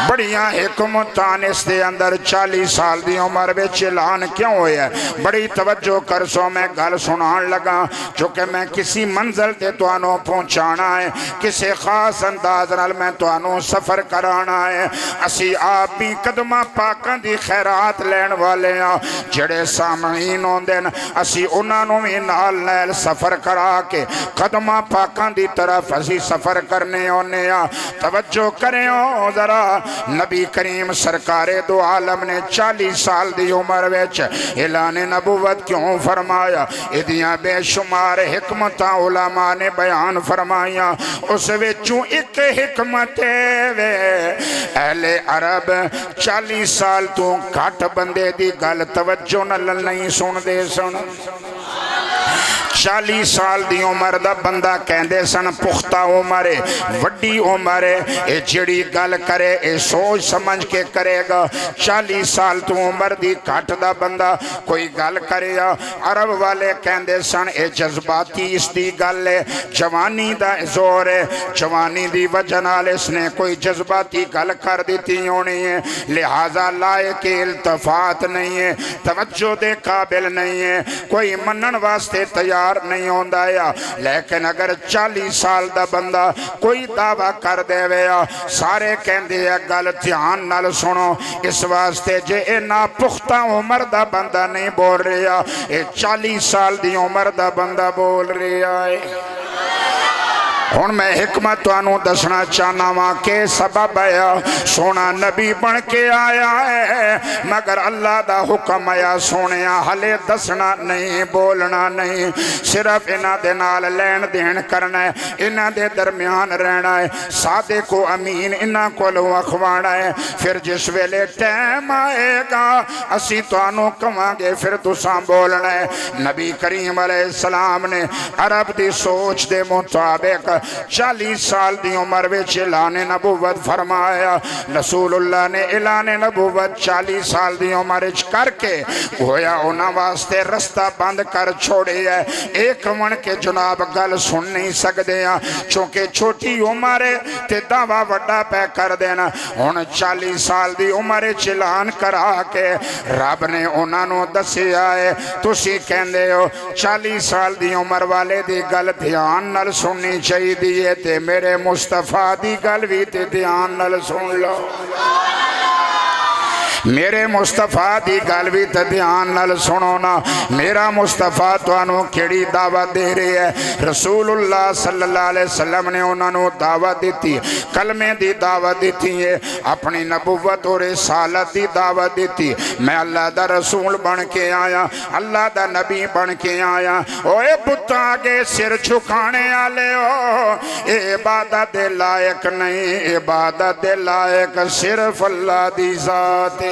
بڑیاں حکمتان اس دے اندر 40 سال دی عمر وچ اعلان کیوں ہویا ہے؟ بڑی توجہ کر سو، میں گل سنان لگا چونکہ میں کسی منزل تے توانوں پہنچانا ہے، کسی خاص انداز نال میں توانوں سفر کرانا ہے۔ اسی آپ بھی قدمہ پاکاں دی خیرات لین والے ہاں، جڑے سامعین ہوندے ن اسی انہاں نوں وی نال نال سفر کرا کے قدمہ پاکاں دی طرف اسی سفر کرنے ہونے ہاں۔ توجہ کریں ذرا، نبی کریم سرکار دو عالم نے 40 سال دی عمر وچ اعلان نبوت کیوں فرمایا؟ ادیاں بے شمار حکمتاں علماء نے بیان فرمائیاں، اس وچوں ایک حکمت وے اہل عرب 40 سال تو گھٹ بندے دی گل توجہ نال نہیں سن دے سن۔ 40 سال دی عمر دا بندہ کہندے سن پختہ عمر ہے، وڈی عمر ہے، اے جڑی گل کرے اے سوچ سمجھ کے کرے گا۔ 40 سال تو عمر دی گھٹ دا بندہ کوئی گل کرے گا، عرب والے کہندے سن اے جذباتی اس دی گل ہے، جوانی دا زور ہے، جوانی دی وجہ نال اس نے کوئی جذباتی گل کر دیتی ہونی ہے، لہذا لائق التفات نہیں ہے، توجہ دے قابل نہیں ہے، کوئی منن واسطے تیار نہیں ہوندا یا۔ لیکن اگر 40 سال دا بندہ کوئی دعویٰ کر دے ویا، سارے کہندے ہیں گل دھیان نال سنو، اس واسطے جے اے ناپختہ عمر دا بندہ نہیں بول رہا، اے 40 سال دی عمر دا بندہ بول رہا ہے۔ ہن میں حکمت توانوں دسنا چاہنا وا کہ سبب ہے سونا نبی بن کے آیا ہے، مگر اللہ دا حکم آیا سونیا ہلے دسنا نہیں، بولنا نہیں، صرف انہاں دے نال لین دین کرنا ہے، انہاں دے درمیان رہنا ہے، صادق و امین انہاں کولوں اخوانا ہے۔ پھر جس ویلے ٹائم آئے گا اسی توانوں کہاں گے پھر تساں بولنا ہے۔ نبی کریم علیہ السلام نے عرب دی سوچ دے مطابق 40 سال دی عمر وچ اعلان نبوت فرمایا۔ رسول اللہ نے اعلان نبوت 40 سال دی عمر وچ کر کے گویا انہاں واسطے رستہ بند کر چھوڑے ہے، ایک من کے جناب گل سن نہیں سکدے ہیں چونکہ چھوٹی عمر تے دعویٰ وڈا پہ کر دینا۔ ہن 40 سال دی عمر وچ اعلان کرا کے رب نے انہاں نوں دسیا ہے، تسی کہندے ہو 40 سال دی عمر والے دی گل دھیان نال سننی چاہیے دیئے تے میرے مصطفیٰ دی گل بھی تے دھیان نال سن لو، میرے مصطفیٰ دی گل بھی تے دھیان نال سنو نا۔ میرا مصطفیٰ تو انہوں کیڑی دعوت دے رہے ہے؟ رسول اللہ صلی اللہ علیہ وسلم نے انہوں دعوت دیتی، کلمے دی دعوت دیتی ہے، اپنی نبوت اور رسالت دی دعوت دیتی، میں اللہ دا رسول بن کے آیا، اللہ دا نبی بن کے آیا۔ اوے بتاں آگے سر جھکانے والے ہو، اے عبادت دے لائق نہیں، عبادت دے لائق صرف اللہ دی ذات ہے۔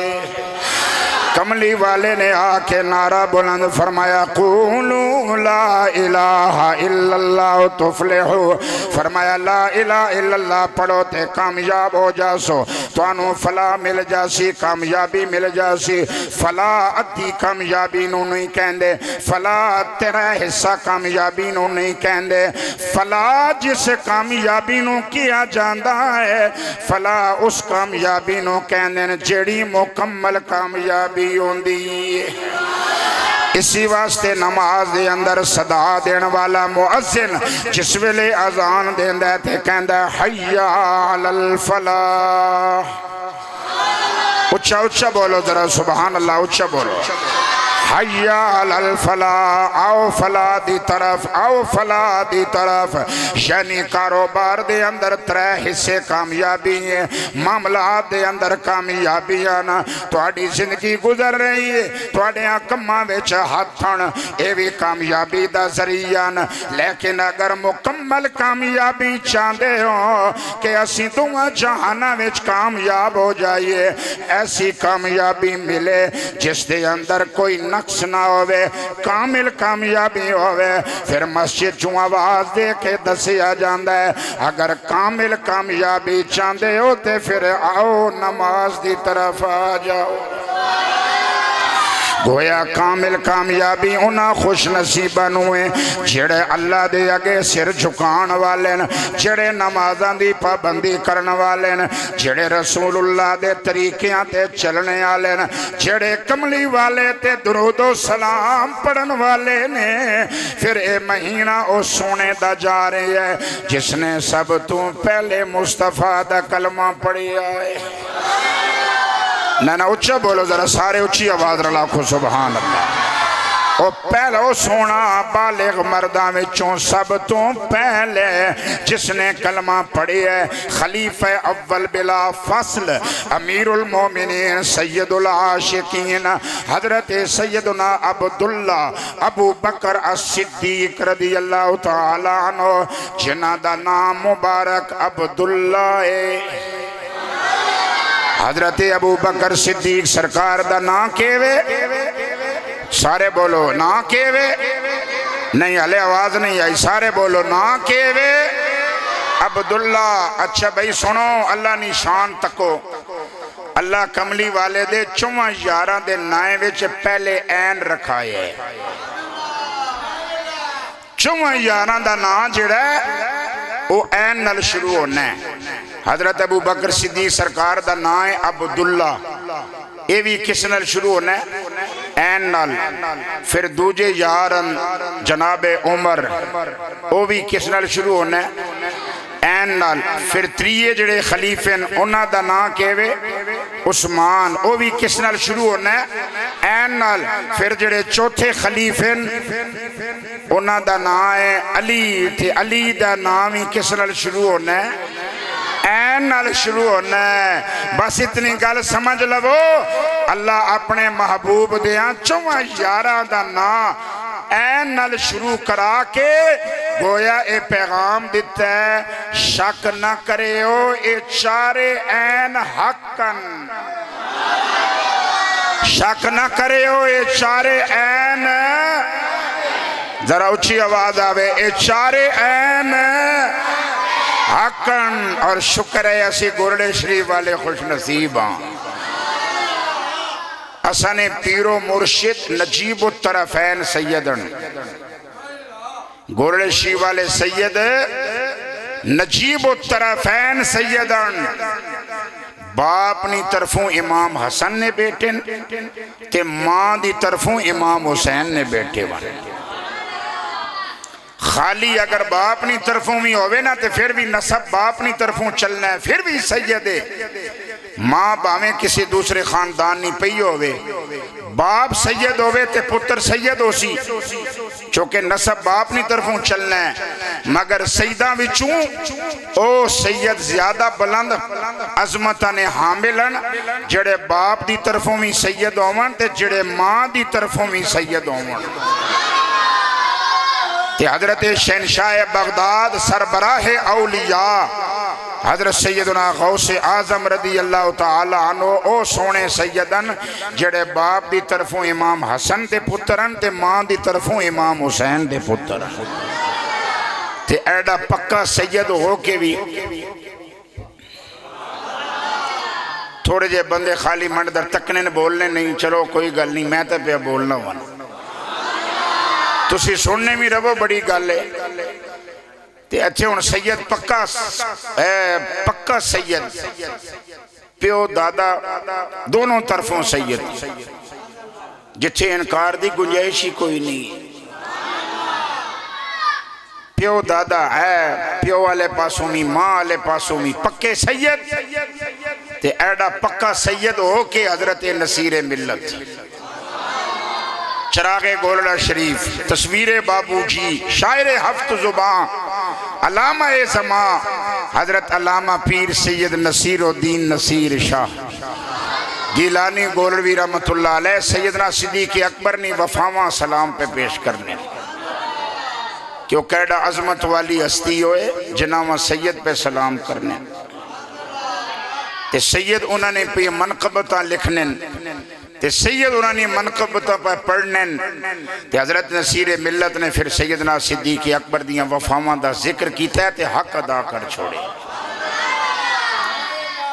کملی والے نے آ کے نعرہ بلند فرمایا قولوا لا الہ الا اللہ تفلحو، فرمایا لا الہ الا اللہ پڑھو تے کامیاب ہو جاسو، تو انو فلاح مل جاسی، کامیابی مل جاسی۔ فلاح ادھی کامیابی نو نہیں کہندے، فلاح تیرا حصہ کامیابی نو نہیں کہندے، فلاح جس کامیابی نو کیا جاندہ ہے، فلاح اس کامیابی نو کہندے جیڑی مکمل کامیابی ہوندی ہے۔ اسی واسطے نماز دے اندر صدا دین والا مؤذن جس ویلے اذان دیندہ تے کہندہ حی علی الفلاح، اچھا اچھا بولو ذرا سبحان اللہ، اچھا بولو، حی علی الفلاح، آؤ فلاح دی طرف، آؤ فلاح دی طرف۔ یعنی کاروبار دے اندر ترے حصے کامیابی ہیں، معاملات دے اندر کامیابی آنا، توڑی زندگی گزر رہی ہے، توڑے کماں وچ ہاتھن، اے بھی کامیابی دا ذریعہ، لیکن اگر مکمل کامیابی چاندے ہو کہ اسی دعا جہانا وچ کامیاب ہو جائیے، ایسی کامیابی ملے جس دے اندر کوئی نقص نہ ہوئے، کامل کامیابی ہوئے، پھر مسجد جو آواز دے کے دسیا جاندہ ہے اگر کامل کامیابی چاندے ہوتے پھر آؤ نماز دی طرف آ جاؤ۔ گویا کامل کامیابی انہاں خوش نصیبان ہوئے جڑے اللہ دے اگے سر جھکان والے جڑے نمازان دی پابندی کرن والے جڑے رسول اللہ دے طریقیاں تے چلنے والے جڑے کملی والے تے درود و سلام پڑھن والے نے۔ پھر اے مہینہ او سونے دا جا رہے ہے جس نے سب تو پہلے مصطفیٰ دا کلمہ پڑھی آئے۔ نہ اچھا بولو ذرا سارے اچھی آواز رلا کو سبحان اللہ۔ او پہلا او سونا بالغ مردہ وچوں سب تو پہلے جس نے کلمہ پڑھی ہے خلیفہ اول بلا فصل امیر المومنین سید العاشقین حضرت سیدنا عبداللہ ابو بکر الصدیق رضی اللہ تعالیٰ عنہ جنہ دا نام مبارک عبداللہ ہے۔ حضرت ابو بکر صدیق سرکار دا نا کیوے، سارے بولو نا کیوے، نہیں علی آواز نہیں آئی، سارے بولو نا کیوے عبداللہ۔ اچھا بھئی سنو اللہ نشان تکو، اللہ کملی والے دے 11 دے نائے وچ پہلے این رکھائے ہے، 11 دا نا جڑا ہے وہ این نل شروع ہونا ہے۔ حضرت ابو بکر صدیق سرکار دا نام ہے عبداللہ، اے بھی کس نال شروع ہونا ہے این نال۔ پھر دوجے یارن جناب عمر او بھی کس نال شروع ہونا ہے این نال۔ پھر تریے جڑے خلیفین انہاں دا نام کہوے عثمان، او بھی کس نال شروع ہونا ہے این نال۔ پھر جڑے چوتھے خلیفین انہاں دا نام ہے علی تھے، علی دا نام ہی کس نال شروع ہونا ہے این نال شروع ہونا ہے۔ بس اتنی گل سمجھ لو اللہ اپنے محبوب دیاں 11 دا نا این نال شروع کرا کے گویا اے پیغام دیتا ہے شک نہ کرے ہو اے 4 این حقن، شک نہ کرے ہو اے 4 این، ذرا اچھی آواز آوے، اے 4 این حقن۔ اور شکر ہے اسی گورڑے شریف والے خوش نصیب ہاں، اسانے پیر و مرشد نجیب الطرفین سیدن، گورڑے شریف والے سید نجیب الطرفین سیدن، باپ نی طرفوں امام حسن نے بیٹے تے ماں دی طرفوں امام حسین نے بیٹے والے۔ خالی اگر باپ نی طرفوں بھی ہوئے نا تے پھر بھی نسب باپ نی طرفوں چلنا ہے، پھر بھی سید ہے۔ ماں باویں کسی دوسرے خاندان نہیں پئی ہوئے، باپ سید ہوئے تے پتر سید ہو سی، چونکہ نسب باپ نی طرفوں چلنا ہے۔ مگر سیدہ وچوں او سید زیادہ بلند عظمتہ نے حاملن جڑے باپ دی طرفوں بھی سید ہوون تے جڑے ماں دی طرفوں بھی سید ہوون۔ تے حضرت شہنشاہ بغداد سربراہ اولیاء حضرت سیدنا غوث اعظم رضی اللہ تعالی عنہ او سونے سیدن جڑے باپ دی طرفوں امام حسن دے پترن تے ماں دی طرفوں امام حسین دے پترن تے ایڈا پکا سید ہو کے بھی تھوڑے جے بندے خالی منڈ در تکنے نے بولنے نہیں، چلو کوئی گل نہیں، میں تے پہ بولنا ہوں تسی سننے میں رہو، بڑی گل ہے تے اچھے ان سید پکا سید، پیو دادا دونوں طرفوں سید، جتھے انکار دی گنجائشی کوئی نہیں، پیو دادا ہے، پیو والے پاسوں میں ماں والے پاسوں میں پکے سید تے ایڈا پکا سید ہو کے حضرت نصیر ملت، چراغ گولڑا شریف، تصویر بابو جی، شاعر ہفت زبان، علامہ زمان حضرت علامہ پیر سید نصیر الدین نصیر شاہ گیلانی گولڑوی رحمت اللہ علیہ، سیدنا صدیق اکبر نے وفاواں سلام پہ پیش کرنے کیوں کیڈا عظمت والی ہستی ہوئے جناوہ سید پہ سلام کرنے تے سید انہوں نے پہ منقبتاں لکھنے تے سید انہوں نے منقبتاں پہ پڑھنے تے حضرت نصیر ملت نے پھر سیدنا صدیق اکبر دیاں وفاواں دا ذکر کیتا ہے تے حق ادا کر چھوڑے۔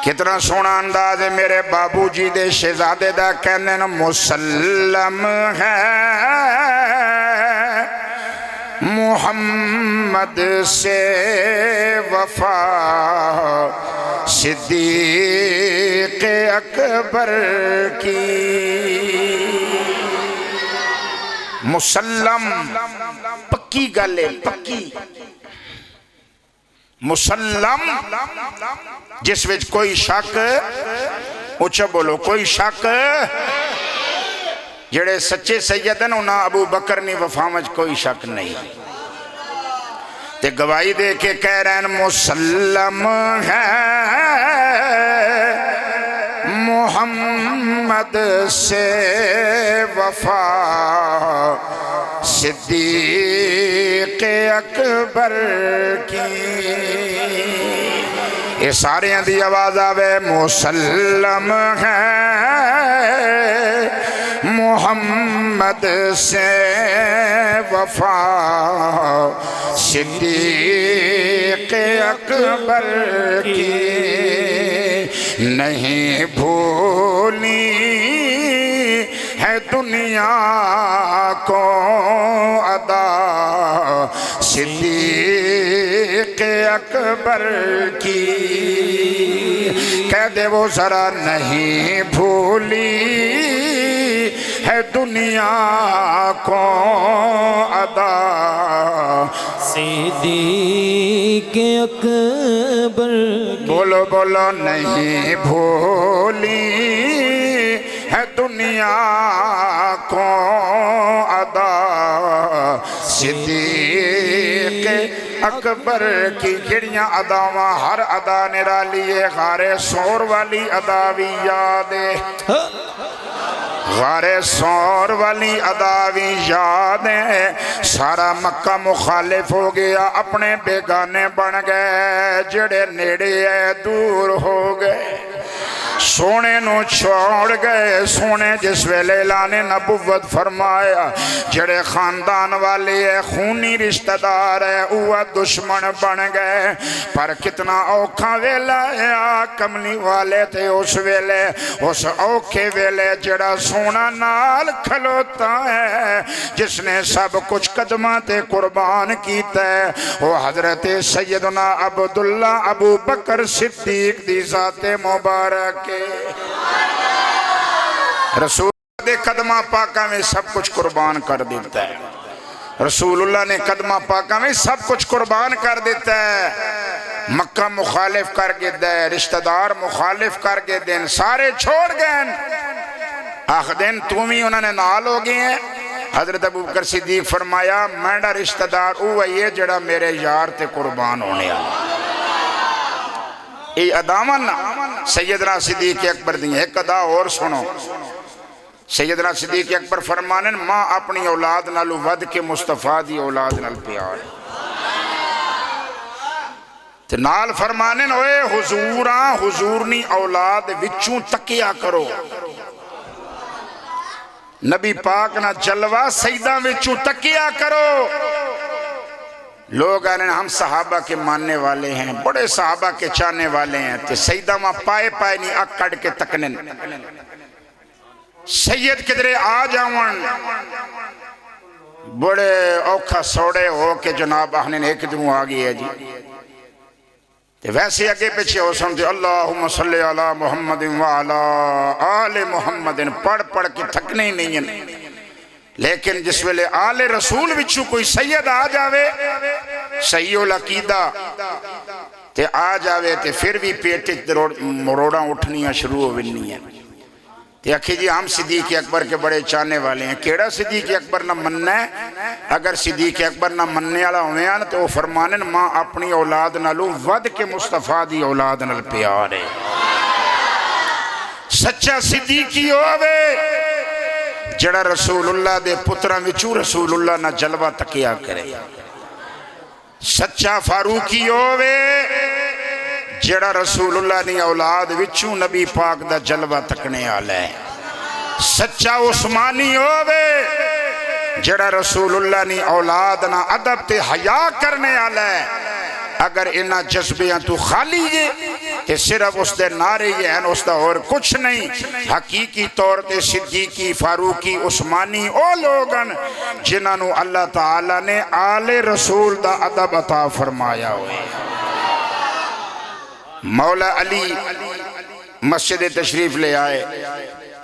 کتنا سونا انداز ہے میرے بابو جی دے شہزادے دا کہنے مسلم ہے محمد سے وفا صدیق اکبر کی، مسلم پکی گلے پکی، مسلم جس وچ کوئی شک، اچھا بولو کوئی شک، جڑے سچے سیدن انہاں ابو بکر نے وفامج کوئی شک نہیں تے گواہی دے کے کہہ رہے ہیں مسلم ہے محمد سے وفا صدیق اکبر کی، یہ سارے دی آواز آوے مسلم ہے محمد سے وفا صدیق اکبر کی، نہیں بھولی ہے دنیا کو ادا صدیق اکبر کی، کہہ دے وہ ذرا نہیں بھولی ہے دنیا کو ادا صدیق اکبر کی، بولو بولو نہیں بھولی ہے دنیا کو ادا صدیق اکبر کی، گھڑیاں اداواں ہر ادا نرالیے، غارِ سور والی ادا بھی یاد ہے، غارِ سور والی ادا بھی یاد ہے، سارا مکہ مخالف ہو گیا، اپنے بیگانے بن گئے، جڑے نیڑے ہے دور ہو گئے، سونے نو چھوڑ گئے، سونے جس ویلے اعلان نبوت فرمایا، جڑے خاندان والے ہے خونی رشتہ دار ہے اوہ دشمن بن گئے، پر کتنا اوکھا ویلا ہے کملی والے تھے اس ویلے، اس اوکھے ویلے جڑا سونا نال کھلوتا ہے، جس نے سب کچھ قدمہ تے قربان کیتا ہے، وہ حضرت سیدنا عبداللہ ابو بکر صدیق دی ذات مبارک، رسول دے قدمہ پاکہ میں سب کچھ قربان کر دیتا ہے، رسول اللہ نے قدمہ پاکہ میں سب کچھ قربان کر دیتا ہے، مکہ مخالف کر کے دے، رشتہ دار مخالف کر کے دیں، سارے چھوڑ گئے، آخ دن تمہیں انہوں نے نال ہو گئے ہیں، حضرت ابو بکر صدیق فرمایا میڈا رشتہ دار اوہ یہ جڑا میرے یار تے قربان ہونے آیا، ای ادامن سیدنا صدیق اکبر دیں، ایک ادا اور سنو، سیدنا صدیق اکبر فرمانن ماں اپنی اولاد نالو ود کے مصطفیٰ دی اولاد نال پیار، تے نال فرمانے ہوئے حضوراں حضورنی اولاد وچوں تکیا کرو نبی پاک نہ جلوہ سیدہ وچوں تکیا کرو لوگ آنے ہم صحابہ کے ماننے والے ہیں بڑے صحابہ کے چاہنے والے ہیں تے سیدہ ماں پائے پائے نہیں اک کڑ کے تکنے سید کدرے آ جاون بڑے اوکھا سوڑے ہو کے جناب آہنے ایک دوں آگئی ہے جی تے ویسے اگے پیچھے ہو سمجھے اللہم صلی علی محمد وعلا آل محمد پڑھ پڑھ کے تھکنے ہی نہیں ہیں لیکن جس ویلے آل رسول وچوں کوئی سید آ جاوے صحیح العقیدہ تے آ جاوے تے پھر بھی پیٹے مروڑاں اٹھنیاں شروع ہو بننی ہیں تے اکھی جی ہم صدیق اکبر کے بڑے چاہنے والے ہیں کیڑا صدیق اکبر نہ مننا ہے اگر صدیق اکبر نہ مننے والا ہوئے ہیں تو وہ فرمانن ماں اپنی اولاد نالو ود کے مصطفیٰ دی اولاد نال پیار ہے سچا صدیقی ہوئے جڑا رسول اللہ دے پترہ وچوں رسول اللہ نہ جلوہ تکیا کرے سچا فاروقی ہوئے جڑا رسول اللہ نے اولاد وچوں نبی پاک دا جلوہ تکنے آلہ ہے سچا عثمانی ہوئے جڑا رسول اللہ نے اولاد نہ ادب تے حیاء کرنے آلہ ہے اگر انہا جذبیاں تو خالی یہ کہ صرف اس دے نعرے یہ ہیں اس دا اور کچھ نہیں حقیقی طور تے صدیقی فاروقی عثمانی او لوگن جنہوں اللہ تعالیٰ نے آل رسول دا ادب عطا فرمایا ہوئے مولا علی مسجد تشریف لے آئے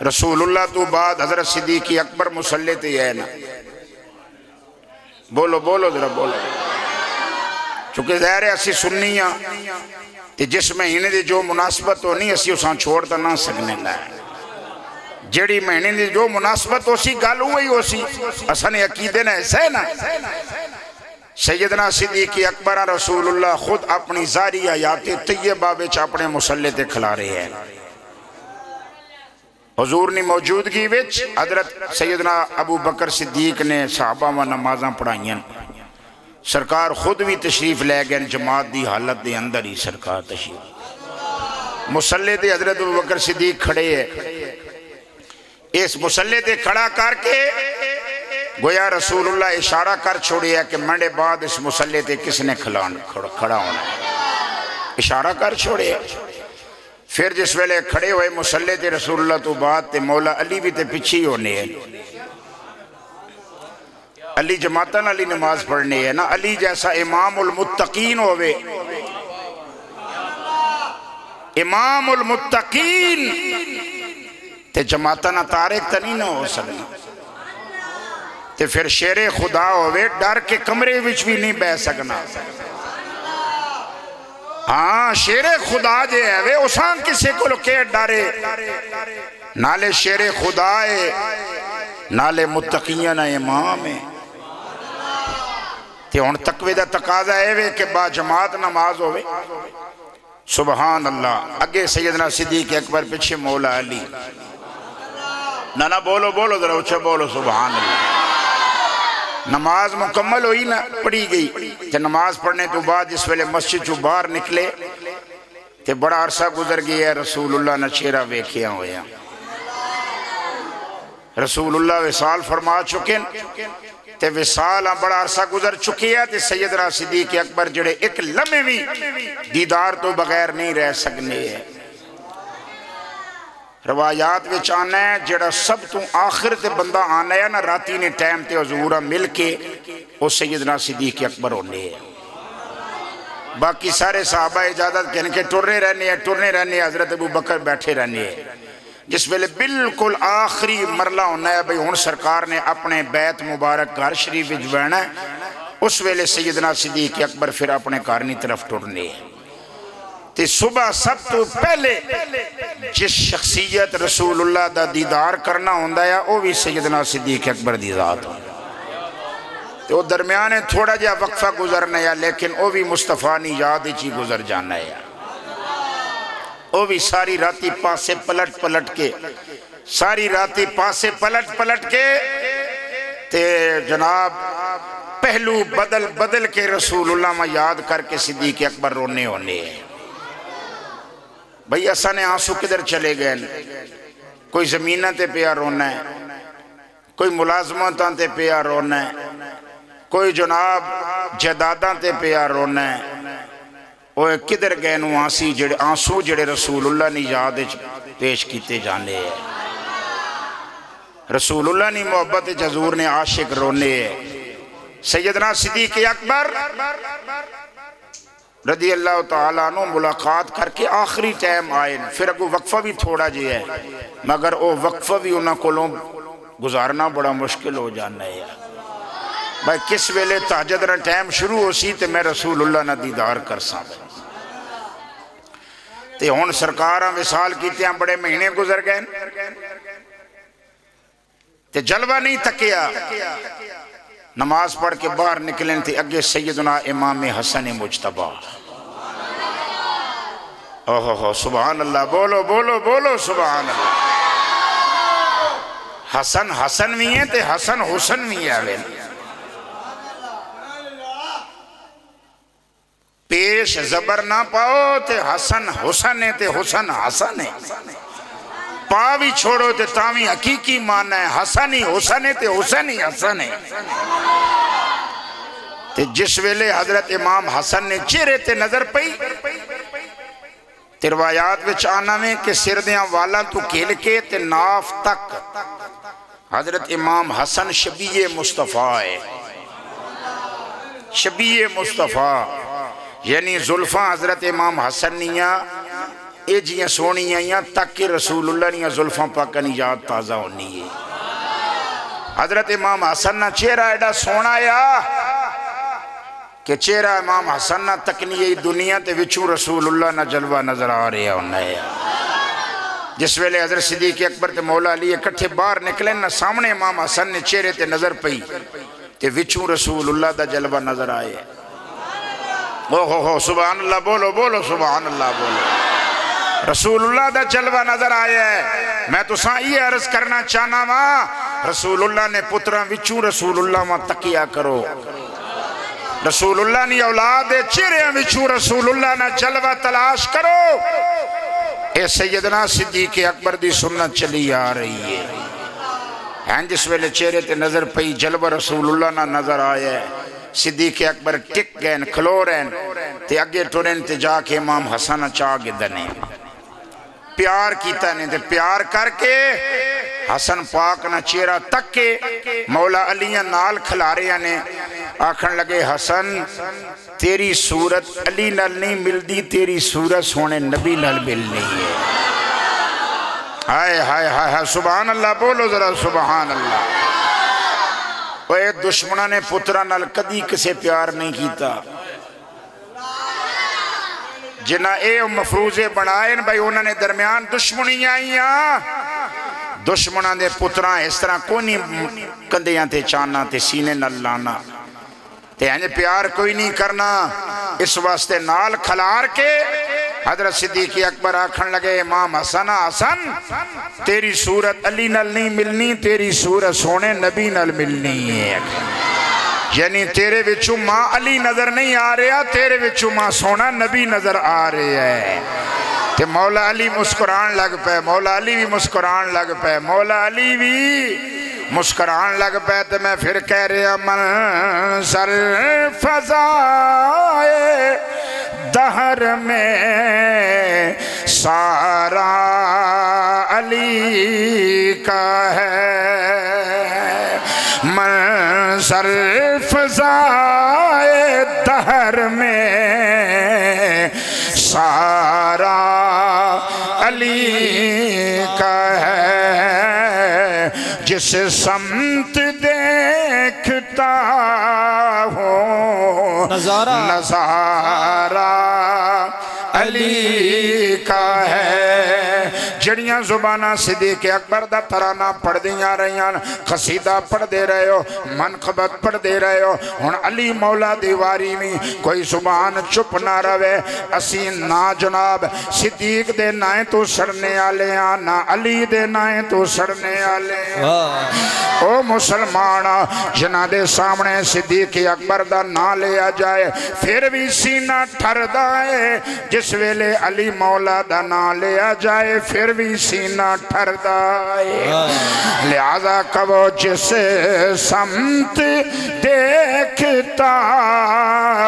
رسول اللہ تو بعد حضرت صدیقی اکبر مسلح تے ہے نا بولو بولو ذرا بولو چونکہ ظاہر ہے اسی سنیاں تے جس مہینے دی جو مناسبت ہو نہیں اسی اساں چھوڑتا نہ سکنے لائے جڑی مہینے دی جو مناسبت ہو سی گل ہوئی ہو سی اساں نے عقیدے نہ ایسا ہے نا سیدنا صدیق اکبر رسول اللہ خود اپنی ظاہری آیات طیبہ وچ اپنے مصلے تے کھلا رہے ہیں حضور نے موجودگی وچ حضرت سیدنا ابو بکر صدیق نے صحابہ و نمازاں پڑھائیں سرکار خود بھی تشریف لے گئے جماعت دی حالت دے اندر ہی سرکار تشریف مصلے دے حضرت ابو بکر صدیق کھڑے ہیں اس مصلے دے کھڑا کر کے گویا رسول اللہ اشارہ کر چھوڑی ہے کہ منڈے بعد اس مصلے دے کس نے کھڑا ہونا اشارہ کر چھوڑی ہے پھر جس ویلے کھڑے ہوئے مصلے دے رسول اللہ تو بعد تے مولا علی بھی تے پچھی ہونے ہیں علی جماعتاں علی نماز پڑھنے ہے نا علی جیسا امام المتقین ہوئے امام المتقین تے جماعتاں تارک تا نہیں نہ ہو سکنا تے پھر شیر خدا ہوئے ڈر کے کمرے وچ بھی نہیں بہ سکنا ہاں شیر خدا جے ہے اساں کسے کو لکے ڈارے نالے شیر خدا ہے نالے متقین امام ہے تے ہون تقوی دا تقاضا ہے کہ با جماعت نماز ہوئے سبحان اللہ اگے سیدنا صدیق اکبر پیچھے مولا علی نہ بولو بولو ذرا اچھا بولو سبحان اللہ نماز مکمل ہوئی نہ پڑھی گئی تے نماز پڑھنے تو بعد جس ویلے مسجد جو باہر نکلے تے بڑا عرصہ گزر گیا ہے رسول اللہ نہ چہرہ ویکھیاں ہویا رسول اللہ وصال فرما چکے تے وصال بڑا عرصہ گزر چکی ہے تے سیدنا صدیق اکبر جڑے ایک لمحے بھی دیدار تو بغیر نہیں رہ سکنے ہیں روایات وچ آنا ہے جڑا سب تو آخر تے بندہ آنا ہے نا راتی نے ٹائم تے حضورہ مل کے وہ سیدنا صدیق اکبر ہونے ہیں باقی سارے صحابہ اجازت کہنے کے ٹرنے رہنے ہیں حضرت ابو بکر بیٹھے رہنے ہیں جس ویلے بالکل آخری مرلہ ہونا ہے بھئی ہون سرکار نے اپنے بیت مبارک گھر شریف وچ بیٹھنا ہے اس ویلے سیدنا صدیق اکبر پھر اپنے کارنی طرف ٹرنے ہیں تے صبح سب تو پہلے جس شخصیت رسول اللہ دا دیدار کرنا ہوندہ ہے وہ بھی سیدنا صدیق اکبر دی ذات ہوندہ تو درمیانے تھوڑا جا وقفہ گزرنا ہے لیکن وہ بھی مصطفیٰ نے یاد چی گزر جانا ہے وہ بھی ساری راتی پاسے پلٹ کے ساری راتی پاسے پلٹ کے تے جناب پہلو بدل بدل کے رسول اللہ میں یاد کر کے صدیق اکبر رونے ہونے ہیں. بھئی اساں نے آنسو کدھر چلے گئے؟ کوئی زمینہ تے پیا رونا ہے، کوئی ملازمتاں تے پیا رونا ہے، کوئی جناب جائیداداں تے پیا رونا ہے. وہ کدھر گئے نو آنسو جڑے رسول اللہ نے یاد پیش کیتے جانے ہیں. رسول اللہ نے محبت حضور نے عاشق رونے ہیں. سیدنا صدیق اکبر رضی اللہ تعالیٰ عنہ ملاقات کر کے آخری ٹائم آئے، پھر اگو وقفہ بھی تھوڑا جی ہے، مگر وہ وقفہ بھی انہاں کو گزارنا بڑا مشکل ہو جانا ہے. بھائی کس ویلے تہجد نہ ٹائم شروع ہو سی تے میں رسول اللہ نہ دیدار کر ساں. تے ہون سرکاراں وصال کیتے ہیں، بڑے مہینے گزر گئے تے جلوہ نہیں تکیا. نماز پڑھ کے باہر نکلیں تھے، اگے سیدنا امام حسن مجتبیٰ. اوہ سبحان اللہ، بولو بولو بولو سبحان اللہ. حسن حسن بھی ہیں تے حسن حسن بھی ہیں. پیش زبر نہ پاؤ تے حسن حسن ہے تے حسن حسن ہے. پا بھی چھوڑو تے تاوی حقیقی معنی ہے حسن ہی حسن ہے تے حسن ہی حسن ہے. تے جس ویلے حضرت امام حسن نے چہرے تے نظر پئی تے روایات وچ آنا میں کہ سردیاں والا تو کھیل کے تے ناف تک حضرت امام حسن شبیہ مصطفیٰ ہے. شبیہ مصطفیٰ یعنی زلفاں حضرت امام حسن نیاں اے جیاں سونی آئیاں تک کہ رسول اللہ نیاں زلفاں پاکن یاد تازہ ہونی ہے. حضرت امام حسن نہ چہرہ ایڈا سونا یا کہ چہرہ امام حسن نہ تکنی دنیا تے وچوں رسول اللہ نہ جلوہ نظر آ رہے ہیں. جس ویلے حضرت صدیق اکبر تے مولا علی اکٹھے باہر نکلیں نہ سامنے امام حسن نے چہرے تے نظر پئی تے وچوں رسول اللہ دا جلوہ نظر آئے. اوہ سبحان اللہ، بولو بولو سبحان اللہ بولو. رسول اللہ دا جلوہ نظر آیا ہے. میں تو ساں یہ عرض کرنا چاہنا ماں، رسول اللہ نے پتران وچوں رسول اللہ ماں تقیہ کرو. رسول اللہ نے اولاد چہرے وچوں رسول اللہ نے جلوہ تلاش کرو. اے سیدنا صدیق اکبر دی سنت چلی آ رہی ہے. جس ویلے چہرے تے نظر پئی جلوہ رسول اللہ نہ نظر آیا ہے. صدیق اکبر ٹک گئے کھلو رہن تے اگے ٹورن تے جا کے امام حسن چاہ گدنے پیار کیتا نے تے پیار کر کے حسن پاک نہ چہرہ تک کے مولا علیہ نال کھلاریاں نے آکھن لگے حسن تیری صورت علی نال نہیں ملدی، تیری صورت سونے نبی نال ملنی ہے. ہائے ہائے ہائے سبحان اللہ، بولو ذرا سبحان اللہ. اے دشمنہ نے پترہ نال کدی کسے پیار نہیں کیتا. جنہ اے مفروضے بنائیں بھائی انہوں نے درمیان دشمنی آئیاں. دشمنہ نے پترہ اس طرح کونی کندیاں تے چانا تے سینے نال لانا تے انہیں پیار کوئی نہیں کرنا. اس واسطے نال کھلار کے حضرت صدیق اکبر آکھن لگے امام حسن حسن تیری صورت علی نال نہیں ملنی، تیری صورت سونے نبی نال ملنی ہے. یعنی تیرے وچوں ماں علی نظر نہیں آ رہا، تیرے وچوں ماں سونا نبی نظر آ رہے ہے. تے مولا علی مسکران لگ پہ، مولا علی بھی مسکران لگ پہ، مولا علی بھی مسکران لگ پہ. تے میں پھر کہہ رہا منظر فضائے دہر میں سارا علی کا ہے. منظر فضائے دہر میں سارا علی کا ہے. جس سمت دیکھتا ہوں نظارہ علی کا ہے. جڑیاں زبانہ صدیق اکبر دا ترانہ پڑھ دیاں رہیاں قصیدہ پڑھ دے رہے ہو منقبت پڑھ دے رہے ہو ہن علی مولا دیواری میں کوئی زبان چپ نہ روے اسی نا جناب صدیق دے نائیں تو سڑنے آلے ہیں نہ علی دے نائیں تو سڑنے آلے ہیں او مسلمان جنہ دے سامنے صدیق اکبر دا نا لیا جائے پھر بھی سینہ ٹھر دائے جس ویلے علی مولا دا نا لیا جائے پھر بھی سینہ ٹھر دائے لہذا کبو جس سمت دیکھتا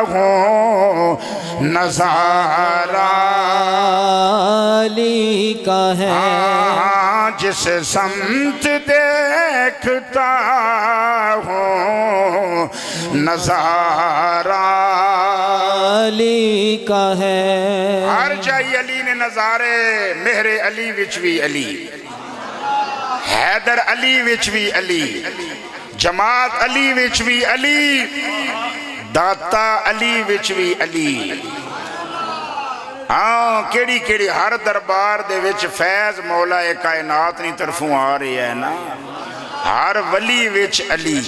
ہوں نظارہ علی کا ہے جس سمت دیکھتا ہوں نظارہ علی کا ہے ہر جائی علی نے نظارے مہر علی وچ بھی علی حیدر علی وچ بھی علی جماعت علی وچ بھی علی داتا علی وچ بھی علی ہاں کیڑی کیڑی ہر دربار دے وچ فیض مولا کائنات نی طرفوں آ رہی ہے نا ہر ولی وچ علی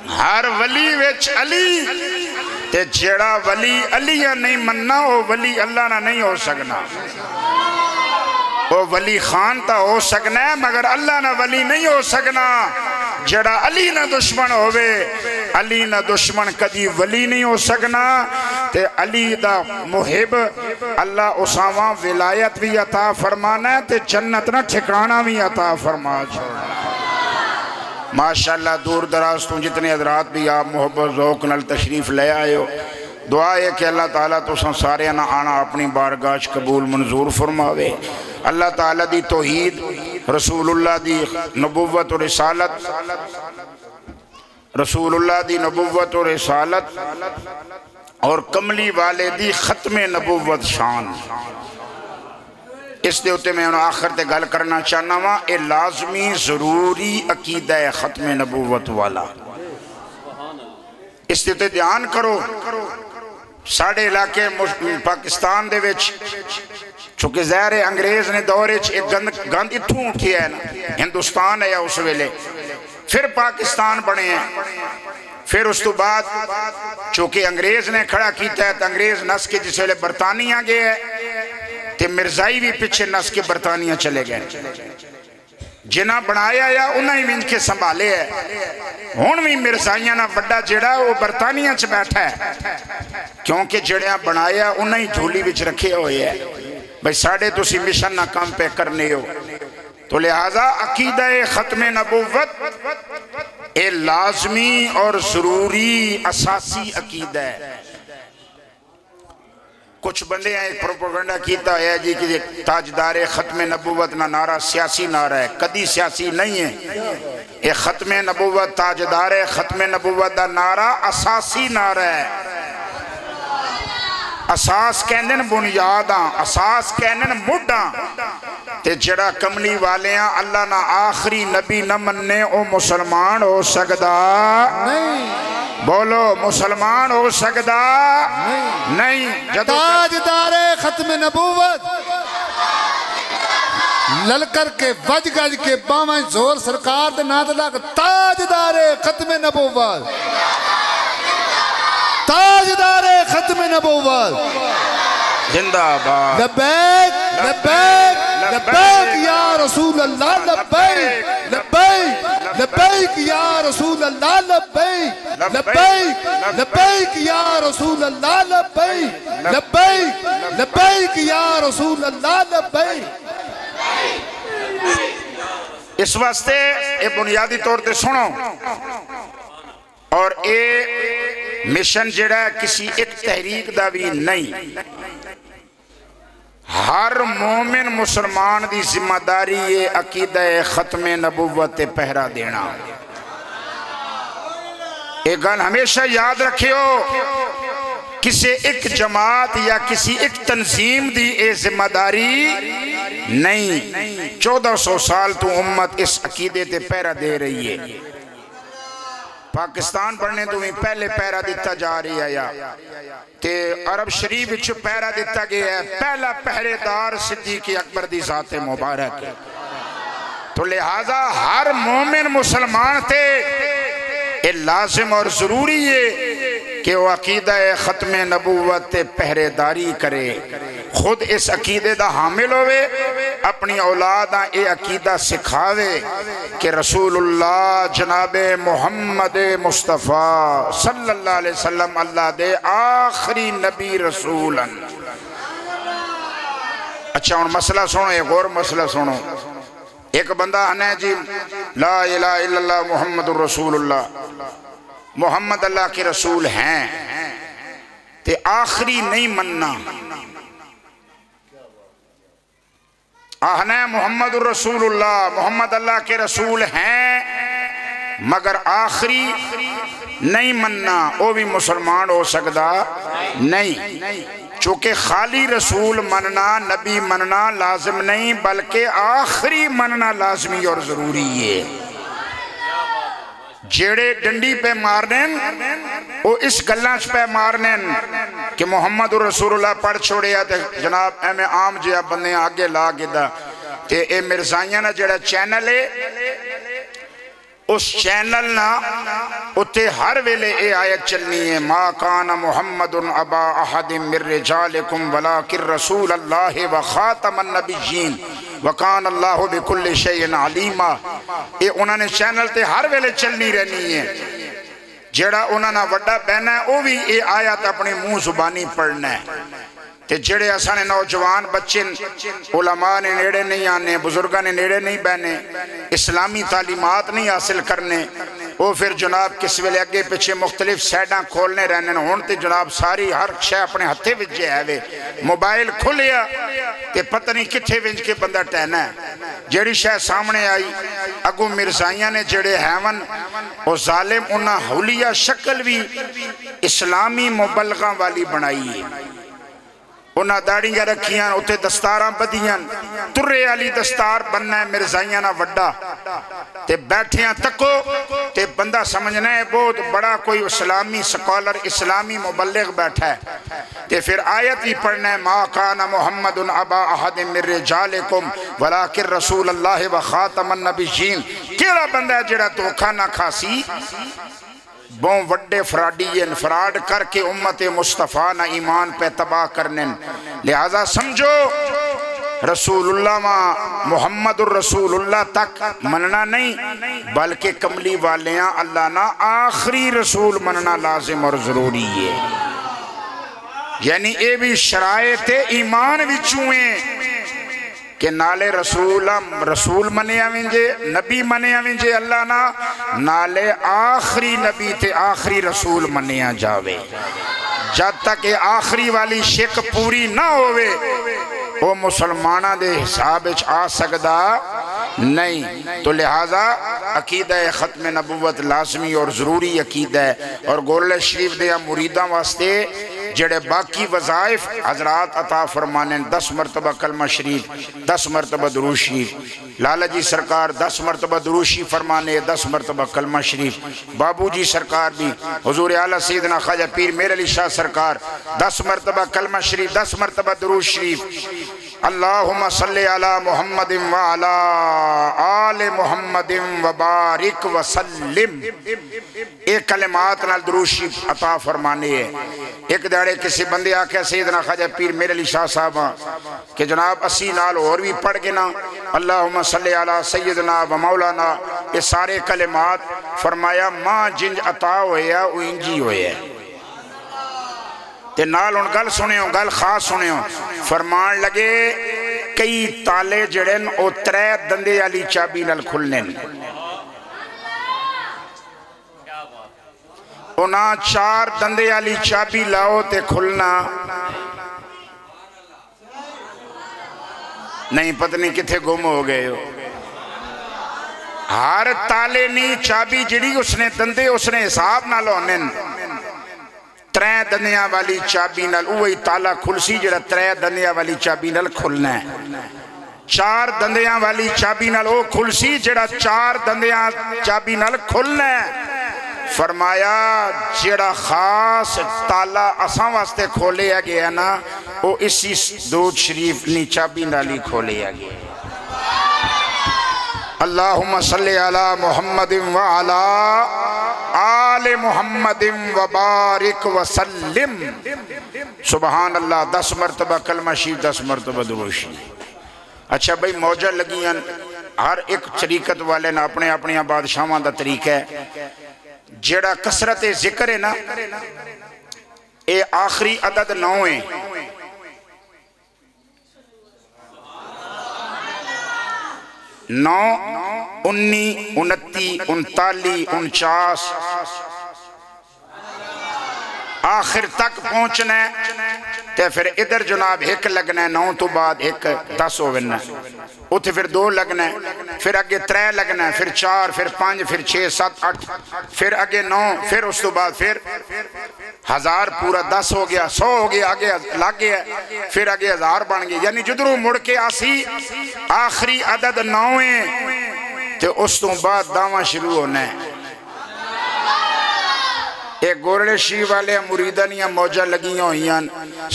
ہر ولی وچ علی تے جیڑا ولی علی نہیں مننا وہ ولی اللہ نہ نہیں ہو سکنا وہ ولی خان تا ہو سکنا ہے مگر اللہ نہ ولی نہیں ہو سکنا جڑا علی نہ دشمن ہوئے علی نہ دشمن کدی ولی نہیں ہو سکنا تے علی دا محب اللہ اسامہ ولایت بھی عطا فرمانا ہے تے جنت نہ ٹھکانہ بھی عطا فرما چھوڑنا ماشاءاللہ دور دراز تو جتنے حضرات بھی آپ محبت ذوق نل تشریف لے آئے ہو دعا ہے کہ اللہ تعالیٰ تو سارے نہ آنا اپنی بارگاہ قبول منظور فرماوے اللہ تعالیٰ دی توحید رسول اللہ دی نبوت و رسالت رسول اللہ دی نبوت و رسالت اور کملی والے دی ختم نبوت شان اس دے ہوتے میں انہوں آخر تے گل کرنا چاہنا ہوا اے لازمی ضروری عقیدہ ختم نبوت والا اس دے ہوتے دھیان کرو ساڑھے علاقے پاکستان دے وچ چونکہ ظاہر انگریز نے دورے ایک گند اتھوں اٹھیا ہے نا ہندوستان ہے یا اس ویلے پھر پاکستان بنے ہیں پھر اس تو بعد چونکہ انگریز نے کھڑا کیتا ہے تو انگریز نس کے جس ویلے برطانیہ گئے ہے تے مرزائی بھی پیچھے نس کے برطانیہ چلے گئے جنہ بنایا یا انہیں بھی ان کے سنبھالے ہے ہون بھی مرزائیاں نہ بڑا جڑا وہ برطانیہ چ بیٹھا ہے کیونکہ جڑیاں بنایا انہیں جھولی وچ رکھے ہوئے ہے بھئی ساڑھے تو سی مشن نہ کام پہ کرنے ہو تو لہذا عقیدہ ختم نبوت اے لازمی اور ضروری اساسی عقیدہ ہے کچھ بندے ہیں پروپیگنڈا کیتا ہے جی کہ تاجدار ختم نبوت نہ نعرہ سیاسی نعرہ ہے کدی سیاسی نہیں ہے اے ختم نبوت تاجدار ختم نبوت دا نعرہ اساسی نعرہ ہے اساس کہندن بنیاداں اساس کہندن مڈاں تے جڑا کملی والے ہیں اللہ نہ آخری نبی نہ مننے او مسلمان ہو سکدا بولو مسلمان ہو سکدا نہیں تاجدار ختم نبوت للکر کے وج گج کے باویں زور سرکار دے ناد لگ تاجدار ختم نبوت تاجدار ختم نبوت زندہ باد لبیک لبیک لبیک یا رسول اللہ لبیک لبیک لبیک یا رسول اللہ لبیک لبیک لبیک یا رسول اللہ لبیک لبیک لبیک یا رسول اللہ لبیک اس واسطے اے بنیادی طور تے سنو اور اے مشن جڑا ہے کسی ایک تحریک دا بھی نہیں ہر مومن مسلمان دی ذمہ داری یہ عقیدہ ختم نبوت پہرا دینا ایک گل ہمیشہ یاد رکھیو کسی ایک جماعت یا کسی ایک تنظیم دی اے ذمہ داری نہیں 1400 سال تو امت اس عقیدے تے پہرا دے رہی ہے پاکستان بڑھنے تو بھی پہلے پیرا دیتا جا رہی ہے یا تے عرب شریف وچ پیرا دیتا گیا ہے پہلا پہرے دار صدیق اکبر دی ذات مبارک ہے تو لہذا ہر مومن مسلمان تے یہ لازم اور ضروری ہے کہ وہ عقیدہ ختم نبوت تے پہرے داری کرے خود اس عقیدے دا حامل ہوئے اپنی اولاداں اے عقیدہ سکھاوے کہ رسول اللہ جناب محمد مصطفیٰ صلی اللہ علیہ وسلم اللہ دے آخری نبی رسول۔ اچھا ان مسئلہ سنو، ایک اور مسئلہ سنو۔ ایک بندہ ہے جی لا الہ الا اللہ محمد الرسول اللہ، محمد اللہ کے رسول ہیں تے آخری نہیں مننا، آہنا محمد الرسول اللہ، محمد اللہ کے رسول ہیں مگر آخری نہیں مننا، وہ بھی مسلمان ہو سکتا نہیں، چونکہ خالی رسول مننا نبی مننا لازم نہیں بلکہ آخری مننا لازمی اور ضروری ہے۔ جیڑے ڈنڈی پہ مارنین وہ اس گلانچ پہ مارنین کہ محمد رسول اللہ پڑھ چھوڑیا تے جناب ایم عام جیا بندے آگے لا گدا تے اے مرزائیاں نا جیڑا چینل ہے اس چینل نا اتے ہر ویلے اے آیت چلنی ہے ما کان محمد ابا احد من رجالکم ولیکن رسول اللہ و خاتم النبیین وکان اللہ بکل شیء علیما۔ اے انہوں نے چینل تے ہر ویلے چلنی رہنی ہے، جیڑا انہوں نے وڈا بہنا ہے وہ بھی اے آیت اپنی منہ زبانی پڑھنا ہے تے جڑے اسانے نوجوان بچے علماء نے نیڑے نہیں آنے، بزرگاں نے نیڑے نہیں بہنے، اسلامی تعلیمات نہیں حاصل کرنے، وہ پھر جناب کس ویلے اگے پیچھے مختلف سیڈاں کھولنے رہنے ہون تے جناب ساری ہر شے اپنے ہتھے وچ ہے وے موبائل کھلیا تے پتہ نہیں کتھے وچ کے بندہ ٹہنا ہے، جیڑی شے سامنے آئی اگو مرزائیاں نے جڑے ہیون او ظالم انہاں حولیہ شکل بھی اسلامی مبلغاں والی بنائی ہے، انہاں داڑیاں رکھیاں اتے دستاراں بدیاں ترے علی دستار بننا ہے مرزائیاں نہ وڈا تے بیٹھیاں تکو تے بندہ سمجھنا ہے بہت بڑا کوئی اسلامی سکولر اسلامی مبلغ بیٹھا ہے تے پھر آیت ہی پڑھنا ہے ما کان محمد ابا احد من رجالکم ولیکن رسول اللہ و خاتم النبیین۔ کیڑا بندہ ہے جڑا دھوکا نہ کھاسی بہن وڈے فراڈی انفراد کر کے امت مصطفیٰ نہ ایمان پہ تباہ کرنے، لہذا سمجھو رسول اللہ ماں محمد الرسول اللہ تک مننا نہیں بلکہ کملی والیاں اللہ نہ آخری رسول مننا لازم اور ضروری ہے، یعنی اے بھی شرائط ایمان وچویں کہ نالے رسول منے آوینجے نبی منے آوینجے اللہ نا نالے آخری نبی تے آخری رسول منے آ جاوے، جب تک یہ آخری والی شک پوری نہ ہوئے وہ مسلمانہ دے حساب آ سکدا نہیں۔ تو لہذا عقیدہ ختم نبوت لازمی اور ضروری عقیدہ ہے، اور گولڑ شریف دیا مریداں واسطے جڑے باقی وظائف حضرات عطا فرمانے 10 مرتبہ کلمہ شریف 10 مرتبہ درود شریف، لالا جی سرکار 10 مرتبہ درود شریف فرمانے 10 مرتبہ کلمہ شریف، بابو جی سرکار بھی حضور اعلیٰ سیدنا خواجہ پیر میر علی شاہ سرکار 10 مرتبہ کلمہ شریف 10 مرتبہ درود شریف، اللہم صلی علی محمد وعلی آل محمد وبارک وسلم، ایک کلمات نال درود شریف عطا فرمانے ہے۔ ایک دیڑے کسی بندے آکے سیدنا خواجہ پیر میر علی شاہ صاحب کہ جناب 80 نال اور بھی پڑھ گے نا اللہم صلی علی سیدنا و مولانا، یہ سارے کلمات فرمایا ماں جنج عطا ہوئے وہ انجی ہوئے تے نال ان گل سنے ہوں گل خاص سنے ہوں، فرمان لگے کئی تالے جڑن او 3 دندے علی چابی نال کھلنے، اونا 4 دندے علی چابی لاؤ تے کھلنا نہیں، پتہ نہیں کتھے گم ہو گئے ہو، ہر تالے نہیں چابی جڑی اس نے دندے اس نے حساب نہ لونے 3 دندیاں والی چابی نال اوہی تالا کھلسی جڑا 3 دندیاں والی چابی نال کھلنا ہے، 4 دندیاں والی چابی نال او کھلسی جڑا 4 دندیاں چابی نال کھلنا ہے، فرمایا جڑا خاص تالا اساں واسطے کھولیا گیا نا وہ اسی درود شریف نی چابی نالی کھولیا گیا اللہم صلی علی محمد وعلا آل محمد وبارک وسلم سبحان اللہ 10 مرتبہ کلمہ شریف 10 مرتبہ درود شریف اچھا بھئی موجہ لگیاں ہر ایک طریقت والے نا اپنے اپنی بادشاہاں دا طریقہ ہے جڑا کثرت ذکر ہے نا اے آخری عدد 9 ہے 9 19 29 39 49 آخر تک پہنچنا ہے تے پھر ادھر جناب ایک لگنا ہے 9 تو بعد ایک 10 ہونا ہے اتھے پھر 2 لگنا ہے پھر آگے 3 لگنا ہے پھر 4 پھر 5 پھر 6 7 8 پھر آگے 9 پھر اس تو بعد پھر 1000 پورا 10 ہو گیا 100 ہو گیا آگے لگ گیا پھر آگے 1000 بن گیا یعنی جدرو مڑ کے آسی آخری عدد 9 ہے تے اس تو بعد دعویٰ شروع ہونا ہے ایک گورڑے شریف والے مریدانیاں موجہ لگیاں ہوئیاں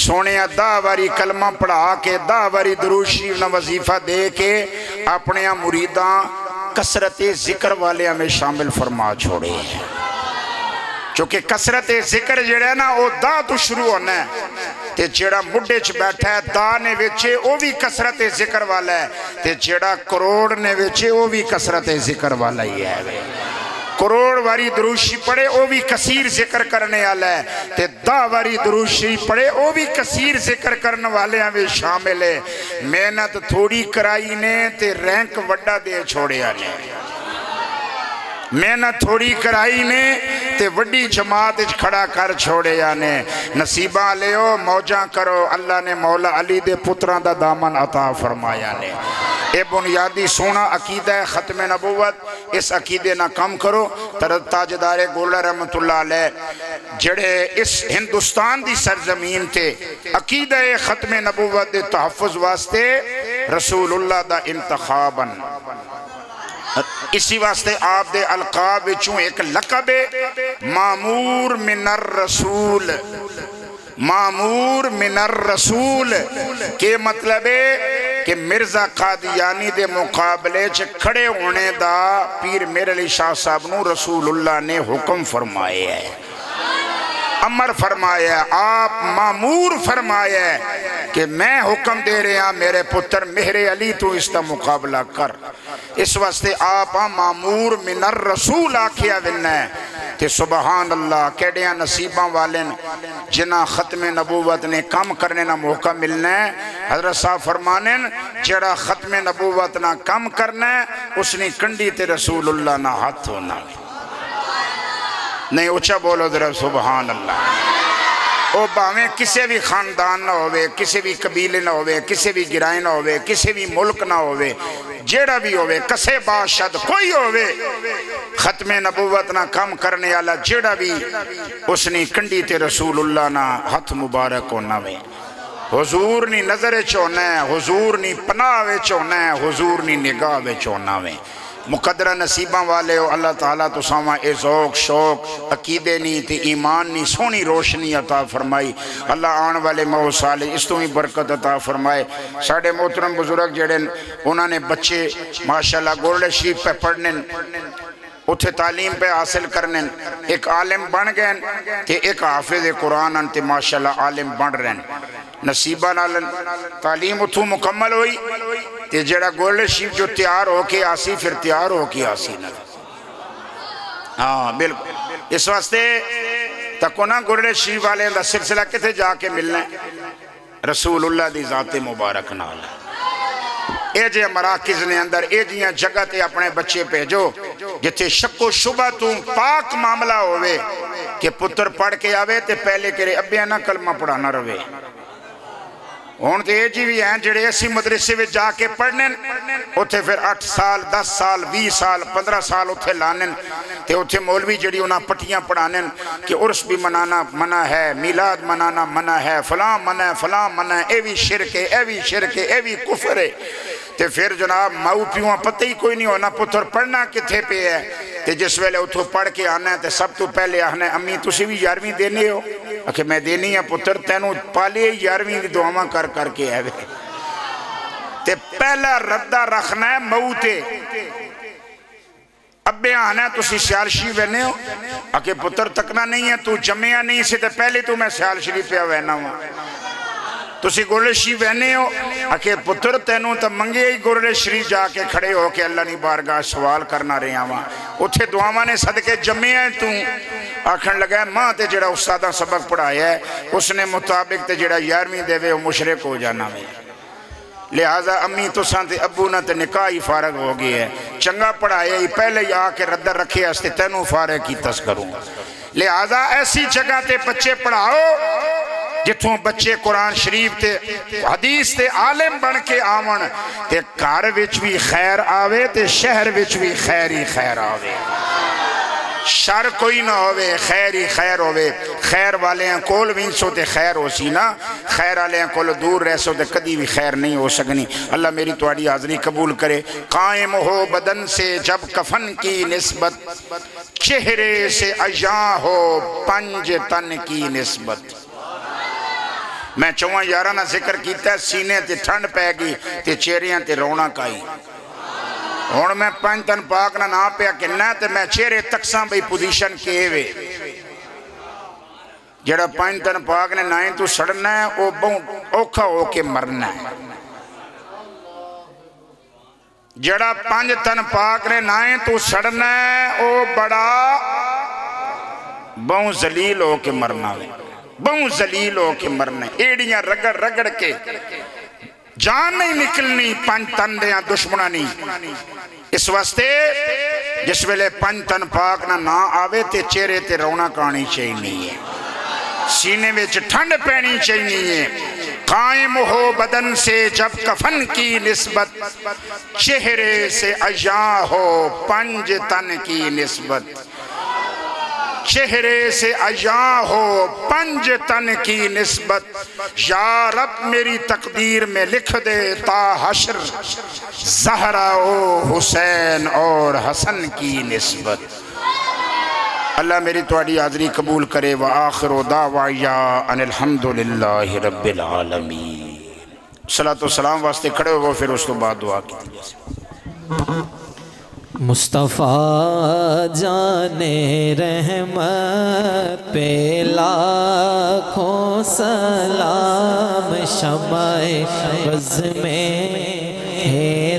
سونے 10 باری کلمہ پڑھا کے 10 باری درود شریف نہ وظیفہ دے کے اپنے مریداں کثرت ذکر والے ہمیں شامل فرما چھوڑے ہیں چونکہ کثرت ذکر جڑا ہے نا وہ دا تو شروع ہونا ہے تے جڑا مڈے چ بیٹھا ہے دا نے ویچے وہ بھی کثرت ذکر والا ہے تے جڑا کروڑ نے ویچے وہ بھی کثرت ذکر والا ہی ہے کروڑ واری دروشی پڑھے وہ بھی کثیر ذکر کرنے والا ہے تے 10 واری دروشی پڑھے وہ بھی کثیر ذکر کرنے والے ہمیں شامل ہے محنت تھوڑی کرائی نے تے رینک وڈا دے چھوڑے آنے محنت تھوڑی کرائی نے تے وڈی جماعت کھڑا کر چھوڑے آنے نصیبہ لیو موجاں کرو اللہ نے مولا علی دے پتران دا دامن عطا فرمایا نے اے بنیادی سونا عقیدہ ہے ختم نبوت اس عقیدے نہ کم کرو تاجدار گولڑا رحمت اللہ علیہ جڑے اس ہندوستان دی سرزمین تے عقیدہ ختم نبوت دے تحفظ واسطے رسول اللہ دا انتخاباً اسی واسطے آپ دے القاب وچوں ایک لقب مامور من الرسول مامور من الرسول کے مطلب ہے کہ مرزا قادیانی دے مقابلے چ کھڑے ہونے دا پیر میر علی شاہ صاحب نو رسول اللہ نے حکم فرمائے ہے امر فرمایا ہے آپ مامور فرمایا ہے کہ میں حکم دے رہے ہیں میرے پتر مہر علی تو اس کا مقابلہ کر اس واسطے آپ مامور من الرسول آکھیا وننا ہے کہ سبحان اللہ کیڑیاں نصیباں والن جنہ ختم نبوت نے کم کرنے نہ موقع ملنا ہے حضرت صاحب فرمانے جڑا ختم نبوت نہ کم کرنا ہے اس نے کنڈی تے رسول اللہ نہ ہاتھ ہونا نہیں اچھا بولو ذرا سبحان اللہ او باویں کسی بھی خاندان نہ ہوئے کسی بھی قبیلے نہ ہوئے کسی بھی گرائے نہ ہوئے کسی بھی ملک نہ ہوئے جیڑا بھی ہوئے کسے باشد کوئی ہوئے ختم نبوت نہ کم کرنے والا جیڑا بھی اس نے کنڈی تے رسول اللہ نہ ہاتھ مبارک ہونا وے حضور نی نظر چونا ہے حضور نی پناہ وے چونا ہے حضور نی نگاہ وے چونا وے مقدرہ نصیباں والے ہو اللہ تعالیٰ تو ساما اے ذوق شوق عقیدے نی تے ایمان نی سونی روشنی عطا فرمائی اللہ آن والے مہو صالح اس تو ہی برکت عطا فرمائے ساڑھے محترم بزرگ جڑے انہوں نے بچے ماشاءاللہ گولڈ شریف پہ پڑھنے اتھے تعلیم پہ حاصل کرنے ایک عالم بن گئے تے ایک حافظ قرآن انتے ماشاءاللہ عالم بن رہے نصیبہ نالن تعلیم اتھو مکمل ہوئی تے جڑا گولڈ شریف جو تیار ہو کے آسی پھر تیار ہو کے آسی نہ ہاں بالکل اس واسطے تکونا گولڈ شریف والے دا سلسلہ کتے جا کے ملنے رسول اللہ دی ذات مبارک نالا اے جے مراکز نے اندر اے جیاں جگہ تے اپنے بچے بھیجو جتے شک و شبہ تو پاک معاملہ ہوئے کہ پتر پڑھ کے آوے تے پہلے کرے ابیاں نہ کلمہ پڑھانا روے ہون تے جی بھی ہیں جڑے ایسی مدرسے میں جا کے پڑھنے اتھے پھر 8 سال 10 سال 20 سال 15 سال اتھے لانن تے اتھے مولوی جڑی انہاں پٹیاں پڑھانن کہ عرس بھی منانا منع ہے میلاد منانا منع ہے فلاں منع ہے فلاں منع ہے اے بھی شرک ہے اے بھی شرک ہے اے بھی کفر ہے تے پھر جناب ماؤ پیوہاں پتہ ہی کوئی نہیں ہونا پتر پڑھنا کتھے پہ ہے تے جس ویلے اتھو پڑھ کے آنا ہے تے سب تو پہلے آنا ہے امی تسی بھی 11ویں دینے ہو؟ کہ میں دینی ہے پتر تینوں پالے 11ویں دی دعاواں کر کر کے آئے تے پہلا ردہ رکھنا ہے موتے ابے آنا ہے تسی سیال شریف وینے ہو؟ کہ پتر تکنا نہیں ہے تو جمعہ نہیں سے تے پہلے تو میں سیال شریف پہ وینا ہوں تسی گورلے شریف وینے ہو؟ کہ پتر تینوں تا منگے ہی گورلے شریف جا کے کھڑے ہو کہ اللہ نی بارگاہ سوال کرنا رہے آواں اتھے دعاواں نے صدقے جمعہ ہیں تو آکھن لگا ہے ماں تے جڑا استادہ سبق پڑھایا ہے اس نے مطابق تے جڑا 11ویں دے وے وہ مشرک ہو جانا ہے لہذا امی تو سانتے ابو نہ تے نکاح ہی فارغ ہو گئی ہے چنگا پڑھایا ہی پہلے ہی آکے ردہ رکھے اس تے تینوں فارغ کی تس کروں لہذا ایسی جگہ تے بچے پڑھاؤ جتوں بچے قرآن شریف تے حدیث تے عالم بن کے آون تے گھر وچ بھی خیر آوے تے شہر وچ بھی خیر ہی خیر آوے شر کوئی نہ ہوئے خیر ہی خیر ہوئے خیر والے ہیں کول وینسو تے خیر ہو سی نا خیر والے ہیں کول دور رہ سو تے کدی بھی خیر نہیں ہو سکنی اللہ میری تواڈی حاضری قبول کرے قائم ہو بدن سے جب کفن کی نسبت چہرے سے اجاں ہو پنج تن کی نسبت میں چوہاں یارانہ ذکر کیتا ہے سینے تے ٹھنڈ پہ گی تے چہریاں تے رونا کائی ہون میں پنج تن پاک نہ نا پیا کہ نہ تے میں چہرے تکساں بھئی پوزیشن کے وے جڑا پنج تن پاک نے نائیں تو سڑنا ہے او بہت اوکھا ہو کے مرنا ہے جڑا پنج تن پاک نے نائیں تو سڑنا ہے او بڑا بہت ذلیل ہو کے مرنا ہے بہت ذلیل ہو کے مرنا ہے ایڑیاں رگڑ رگڑ کے جان نہیں نکلنی پنج تن دیاں دشمنہ نہیں اس واسطے جس ویلے پنج تن پاک نہ آوے تے چہرے تے رونا کانی چاہیے سینے وچ ٹھنڈ پینی چاہیے قائم ہو بدن سے جب کفن کی نسبت چہرے سے اجاں ہو پنج تن کی نسبت چہرے سے اجاں ہو پنج تن کی نسبت یا رب میری تقدیر میں لکھ دے تا حشر زہرا و حسین اور حسن کی نسبت اللہ میری تواڈی حاضری قبول کرے وآخر دعوایا ان الحمدللہ رب العالمین صلاۃ و سلام واسطے کھڑے ہو پھر اس تو بعد دعا کی مصطفیٰ جان رحمت پہ لاکھوں سلام شمع بز میں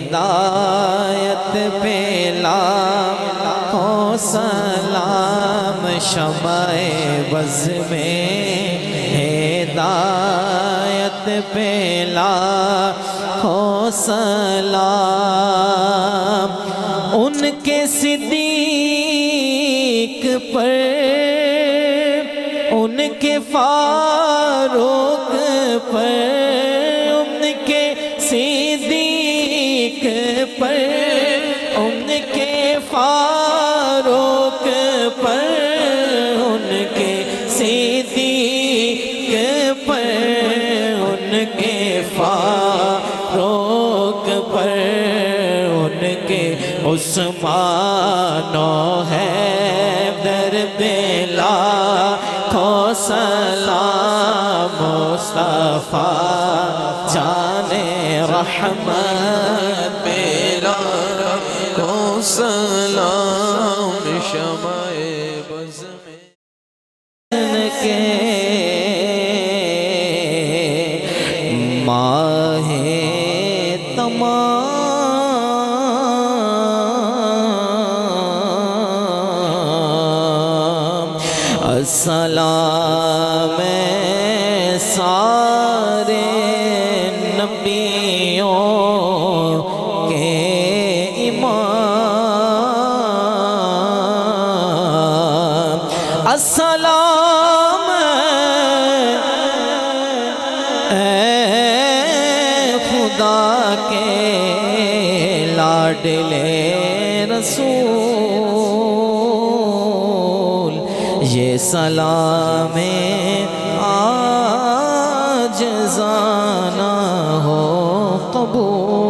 ہدایت پہ لاکھوں سلام شمع بز میں ہدایت پہ لاکھوں سلام ان کے صدیق پر ان کے فاروق پر ان کے صدیق پر ان کے فاروق پر ان کے صدیق پر ان کے فاروق پر ان کے عثمان و حیدر پہ لاکھوں سلام مصطفیٰ جان رحمت پہ لاکھوں سلام شمع بز میں کے ماہ تمام سلام سارے نبیوں کے امام السلام اے خدا کے لاڈلے رسول یہ سلام آج زانا ہو قبول